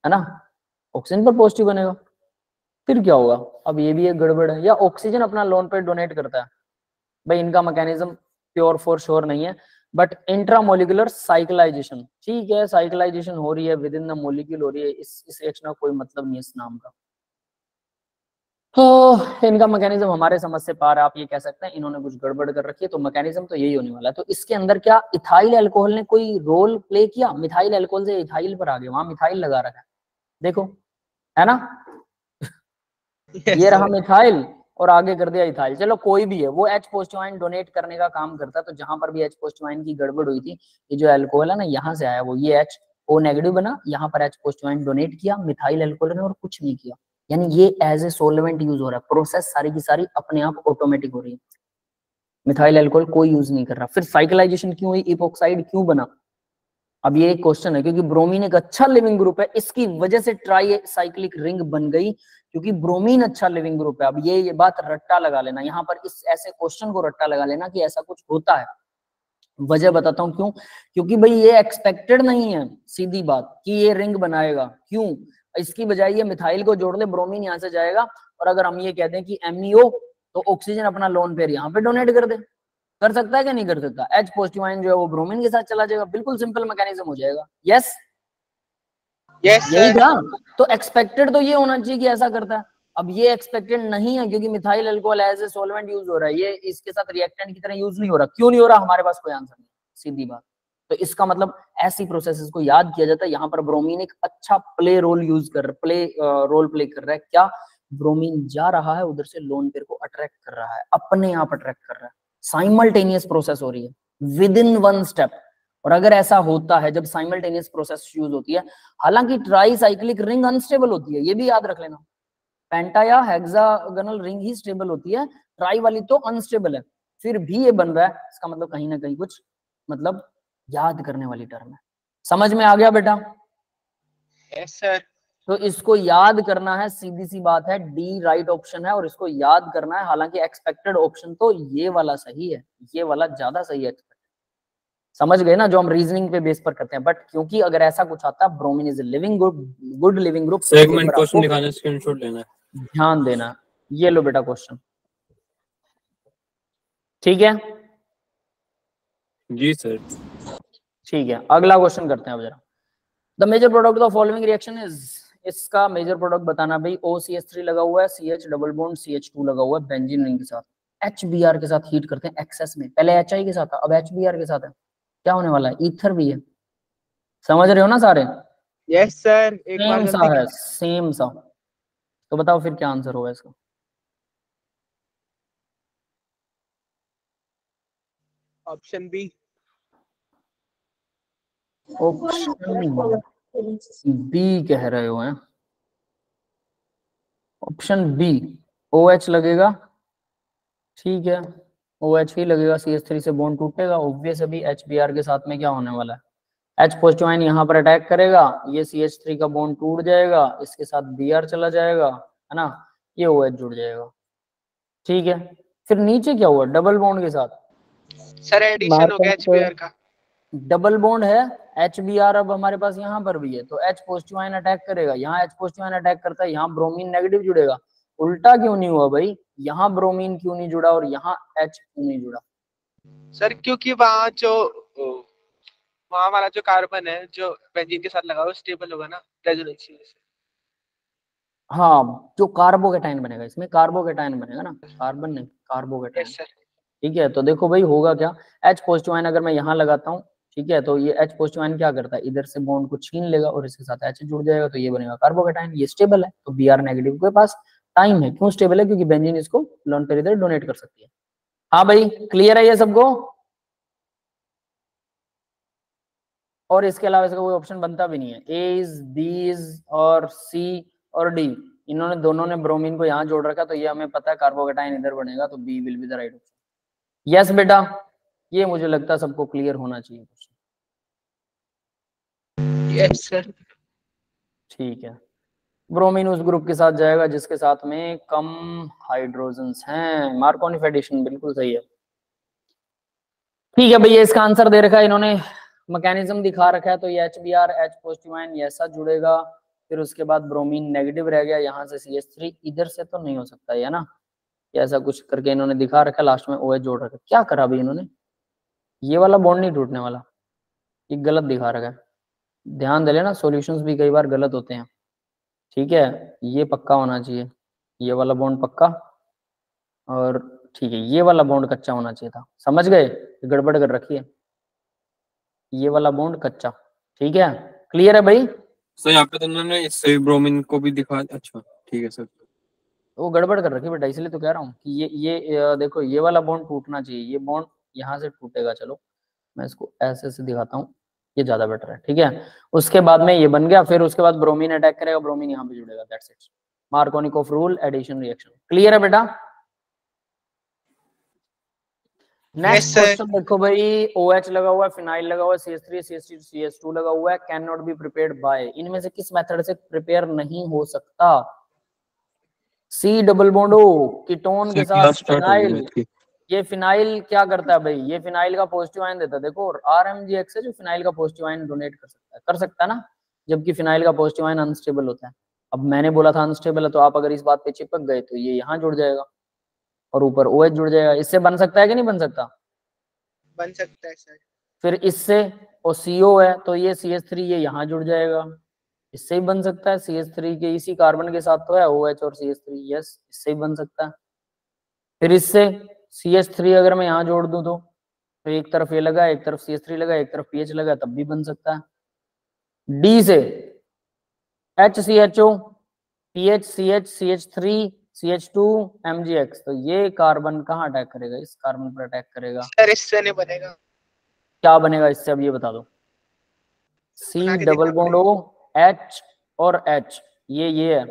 है ना, ऑक्सीजन पर पॉजिटिव बनेगा। फिर क्या होगा, अब ये भी एक गड़बड़ है, या ऑक्सीजन अपना लोन पेयर डोनेट करता है। भाई इनका मैकेनिज्म प्योर फॉर श्योर नहीं है, बट इंट्रामोलिकुलर साइक्लाइजेशन, ठीक है, साइक्लाइजेशन हो रही है, विद इन द मोलिक्यूल हो रही है, इस रिएक्शन का कोई मतलब नहीं है इस नाम का। तो इनका मैकेनिज्म हमारे समझ से पार, आप ये कह सकते हैं इन्होंने कुछ गड़बड़ कर रखी है, तो मैकेनिज्म तो यही होने वाला है। तो इसके अंदर क्या इथाइल अल्कोहल ने कोई रोल प्ले किया, मिथाइल अल्कोहल से इथाइल पर आ गए, वहां मिथाइल लगा रखा है, देखो, है ना, ये रहा मिथाइल और आगे कर दिया इथाइल। चलो कोई भी है, वो H पॉजिटिव आयन डोनेट करने का काम करता है, तो जहां पर भी H पॉजिटिव आयन की गड़बड़ हुई थी, ये जो अल्कोहल है ना यहाँ से आया, वो ये H O नेगेटिव बना, यहाँ पर H पॉजिटिव आयन डोनेट किया मिथाइल अल्कोहल ने और कुछ नहीं किया, यानी ये एज ए सोलवेंट यूज हो रहा है, प्रोसेस सारी की सारी अपने आप ऑटोमेटिक हो रही है, मिथाइल अल्कोहल कोई यूज नहीं कर रहा। फिर साइक्लाइजेशन क्यों हुई, इपोक्साइड क्यों बना, अब ये एक क्वेश्चन है, क्योंकि ब्रोमीन एक अच्छा लिविंग ग्रुप है, इसकी वजह से ट्राई साइक्लिक रिंग बन गई, क्योंकि ब्रोमीन अच्छा लिविंग ग्रुप है। अब ये बात रट्टा लगा लेना, यहाँ पर इस ऐसे क्वेश्चन को रट्टा लगा लेना कि ऐसा कुछ होता है। वजह बताता हूँ क्यों, क्योंकि भाई ये एक्सपेक्टेड नहीं है सीधी बात कि ये रिंग बनाएगा, क्यों, इसकी बजाय ये मिथाइल को जोड़ ले, ब्रोमीन यहाँ से जाएगा, और अगर हम ये कहते हैं कि MeO, तो ऑक्सीजन अपना लोन पेयर यहाँ पे डोनेट कर दे, कर सकता है कि नहीं कर सकता, H पॉजिटिव आयन जो है वो ब्रोमीन के साथ चला जाएगा, बिल्कुल सिंपल मैकेनिज्म हो जाएगा। यस यही था, तो एक्सपेक्टेड तो ये होना चाहिए कि ऐसा करता है। अब ये एक्सपेक्टेड नहीं है, क्योंकि methyl alcohol as a solvent use हो रहा है, ये इसके साथ रिएक्टेंट की तरह यूज नहीं हो रहा, क्यों नहीं हो रहा, हमारे पास कोई आंसर नहीं, सीधी बात। तो इसका मतलब ऐसी प्रोसेसेस को याद किया जाता है। यहाँ पर ब्रोमीन एक अच्छा प्ले रोल कर रहा है, क्या, ब्रोमीन जा रहा है उधर से लोन पेयर को अट्रैक्ट कर रहा है, अपने आप अट्रैक्ट कर रहा है, साइमल्टेनियस प्रोसेस हो रही है विद इन वन स्टेप। और अगर ऐसा होता है जब साइमल्टेनियस प्रोसेस यूज होती है, हालांकि ट्राई साइक्लिक रिंग अनस्टेबल होती है, ये भी याद रख लेना, पेंटा या हेक्सागोनल रिंग ही स्टेबल होती है, ट्राई वाली तो अनस्टेबल है, फिर भी ये बन रहा है, इसका मतलब कहीं ना कहीं कुछ मतलब याद करने वाली टर्म है। समझ में आ गया बेटा? Yes sir. तो इसको याद करना है, सीधी सी बात है, डी राइट ऑप्शन है और इसको याद करना है। हालांकि एक्सपेक्टेड ऑप्शन तो ये वाला सही है, ये वाला ज्यादा सही है। समझ गए ना, जो हम रीजनिंग पे बेस पर करते हैं। बट क्योंकि अगर ऐसा कुछ आता है, bromine is living good leaving group, segment question दिखाना, स्क्रीनशॉट लेना है, ध्यान देना। ये लो बेटा क्वेश्चन, ठीक है जी सर। ठीक है, अगला क्वेश्चन करते हैं अब जरा। The major product of following reaction is, इसका मेजर प्रोडक्ट बताना भाई। OCH3 लगा हुआ है, CH डबल बॉन्ड CH2 लगा हुआ है बेंजीन रिंग के साथ, HBr के साथ हीट करते हैं एक्सेस में, पहले HI के साथ था, अब HBr के साथ है, क्या होने वाला है, ईथर भी है। समझ रहे हो ना सारे? Yes sir. एक सेम बार सा है, सेम सा। तो बताओ फिर क्या आंसर होगा इसका? Option B. ऑप्शन बी कह रहे हो हैं? ऑप्शन बी, OH लगेगा, ठीक है, OH ही लगेगा, CH3 से बॉन्ड टूटेगा, ऑब्वियस अभी HBr के साथ में क्या होने वाला है, H पॉजिटिव आयन यहाँ पर अटैक करेगा, ये CH3 का बॉन्ड टूट जाएगा, इसके साथ Br चला जाएगा, है ना, ये OH जुड़ जाएगा, ठीक है। फिर नीचे क्या हुआ, डबल बॉन्ड के साथ सर एडिशन हो गया HBr का, डबल बॉन्ड है, HBr अब हमारे पास यहाँ पर भी है, तो H पॉजिटिव आयन अटैक करेगा, यहाँ H पॉजिटिव आयन अटैक करता है, यहाँ ब्रोमीन नेगेटिव जुड़ेगा। उल्टा क्यों नहीं हुआ भाई, यहाँ ब्रोमीन क्यों नहीं जुड़ा और यहाँ H क्यों नहीं जुड़ा? सर क्योंकि वहाँ वाला जो कार्बन है जो बेंजीन के साथ लगा हुआ स्टेबल होगा ना रेजोनेंस से। हाँ, जो कार्बोकेटाइन बनेगा, इसमें कार्बोकेटाइन बनेगा ना, कार्बन नहीं, कार्बोकेटाइन। Yes sir. ठीक है, तो देखो भाई होगा क्या, H पॉजिटिव आयन अगर मैं यहाँ लगाता हूँ, ठीक है, तो ये H पॉजिटिव आयन क्या करता है, इधर से बॉन्ड को छीन लेगा और इसके साथ H जुड़ जाएगा, तो ये बनेगा कार्बोकेटाइन, ये स्टेबल है। तो Br नेगेटिव के पास टाइम है, क्यों स्टेबल है, क्योंकि बेंजीन इसको लोन पेयर इधर डोनेट कर सकती है। हाँ भाई क्लियर है ये सबको? और इसके अलावा इसका कोई ऑप्शन बनता भी नहीं है, A's, B's और C और D, इन्होंने दोनों ने ब्रोमीन को यहाँ जोड़ रखा, तो ये हमें पता है कार्बोकेटाइन इधर बनेगा, तो B will be the right option. Yes बेटा, ये मुझे लगता है सबको क्लियर होना चाहिए। Yes sir. ठीक है, ब्रोमीन उस ग्रुप के साथ जाएगा जिसके साथ में कम हाइड्रोजन्स हैं, मार्कोनी एडिशन बिल्कुल सही है। ठीक है भैया, इसका आंसर दे रखा है इन्होंने, मैकेनिज्म दिखा रखा है। तो ये HBr H पॉजिटिव आयन ऐसा जुड़ेगा, फिर उसके बाद ब्रोमीन नेगेटिव रह गया, यहाँ से CH3, इधर से तो नहीं हो सकता है ना, ऐसा कुछ करके इन्होंने दिखा रखा है, लास्ट में OH जोड़ रखा है। क्या करा भाई इन्होंने, ये वाला बॉन्ड नहीं टूटने वाला, ये गलत दिखा रखा है। ध्यान दे लेना, सॉल्यूशंस भी कई बार गलत होते हैं, ठीक है। ये पक्का होना चाहिए, ये वाला बॉन्ड पक्का, और ठीक है ये वाला बॉन्ड कच्चा होना चाहिए था। समझ गए, गड़बड़ कर रखी है, ये वाला बॉन्ड कच्चा, ठीक है। क्लियर है भाई? सर यहाँ पे तो उन्होंने इससे ब्रोमीन को भी दिखा, अच्छा ठीक है सर। वो गड़बड़ कर रखी बेटा, इसलिए तो कह रहा हूँ कि ये देखो, ये वाला बॉन्ड टूटना चाहिए, ये बॉन्ड यहाँ से टूटेगा। चलो मैं इसको ऐसे से दिखाता हूँ, ये ज्यादा बेटर है, ठीक है। उसके बाद में ये बन गया, फिर उसके बाद ब्रोमीन अटैक करेगा, ब्रोमीन यहाँ पे जुड़ेगा, that's it. Markovnikov rule, addition reaction. Clear है बेटा? नेक्स्ट क्वेश्चन देखो भाई, OH लगा हुआ है, फिनाइल लगा हुआ है, CH3 CH2 CH2 लगा हुआ है, can not be prepared by, इनमें से किस मेथड से प्रिपेयर नहीं हो सकता? C double bond O ketone के साथ फिनाइल, ये फिनाइल क्या करता है भाई, ये फिनाइल का पॉजिटिव आयन देता है, देखो RMgX है जो फिनाइल का पॉजिटिव आयन डोनेट कर सकता है ना, जबकि फिनाइल का पॉजिटिव आयन अनस्टेबल होता है। अब मैंने बोला था अनस्टेबल है, तो आप अगर इस बात पे चिपक गए तो ये यहाँ जुड़ जाएगा और ऊपर OH जुड़ जाएगा। इससे बन सकता है कि नहीं बन सकता? बन सकता है सर। फिर इससे और CO है तो ये CH3 ये यहाँ जुड़ जाएगा, इससे ही बन सकता है। CH3 के इसी कार्बन के साथ तो है OH और CH3, यस इससे ही बन सकता है। फिर इससे CH3 अगर मैं यहाँ जोड़ दूं तो एक तरफ ये लगा, एक तरफ CH3 लगा, एक तरफ PH लगा, तब भी बन सकता है। D से HCHO PH CH CH3 CH2 MgX, तो ये कार्बन कहाँ अटैक करेगा? इस कार्बन पर अटैक करेगा। सर इससे नहीं बनेगा। क्या बनेगा इससे, अब ये बता दो। C double bond O H और H, ये है,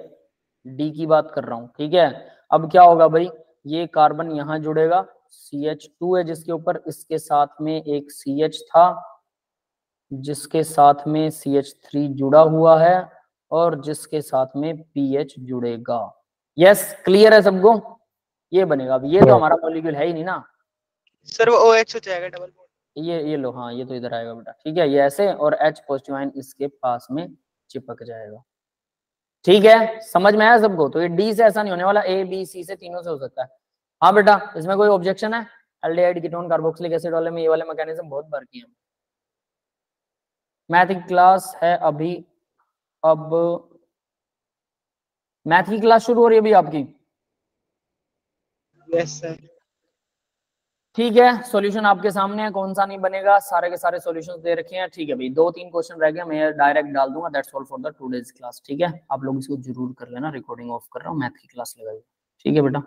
D की बात कर रहा हूँ, ठीक है। अब क्या होगा भाई, ये कार्बन यहाँ जुड़ेगा, CH2 है जिसके ऊपर, इसके साथ में एक CH था जिसके साथ में CH3 जुड़ा हुआ है और जिसके साथ में PH जुड़ेगा। यस क्लियर है सबको? ये बनेगा। अब ये तो हमारा मॉलिक्यूल है ही नहीं ना सर, वो OH हो जाएगा डबल बॉन्ड। ये लो, हाँ ये तो इधर आएगा बेटा, ठीक है, ये ऐसे, और H पॉजिटिव आयन इसके पास में चिपक जाएगा, ठीक है। समझ में आया सबको? तो ये D से ऐसा नहीं होने वाला, A B C से तीनों से हो सकता है। हाँ बेटा, इसमें कोई ऑब्जेक्शन है? एल्डिहाइड कीटोन कार्बोक्सिलिक एसिड वाले में ये वाले मैकेनिज्म बहुत बार किए हैं। मैथ की क्लास है अभी, अब मैथ की क्लास शुरू हो रही है अभी आपकी? Yes sir. ठीक है, सॉल्यूशन आपके सामने है, कौन सा नहीं बनेगा, सारे के सारे सॉल्यूशंस दे रखे हैं, ठीक है भाई। 2-3 क्वेश्चन रह गए, मैं डायरेक्ट डाल दूंगा, that's all for the today's class, ठीक है। आप लोग इसको जरूर कर लेना, रिकॉर्डिंग ऑफ कर रहा हूँ, मैथ की क्लास लगाइए, ठीक है बेटा।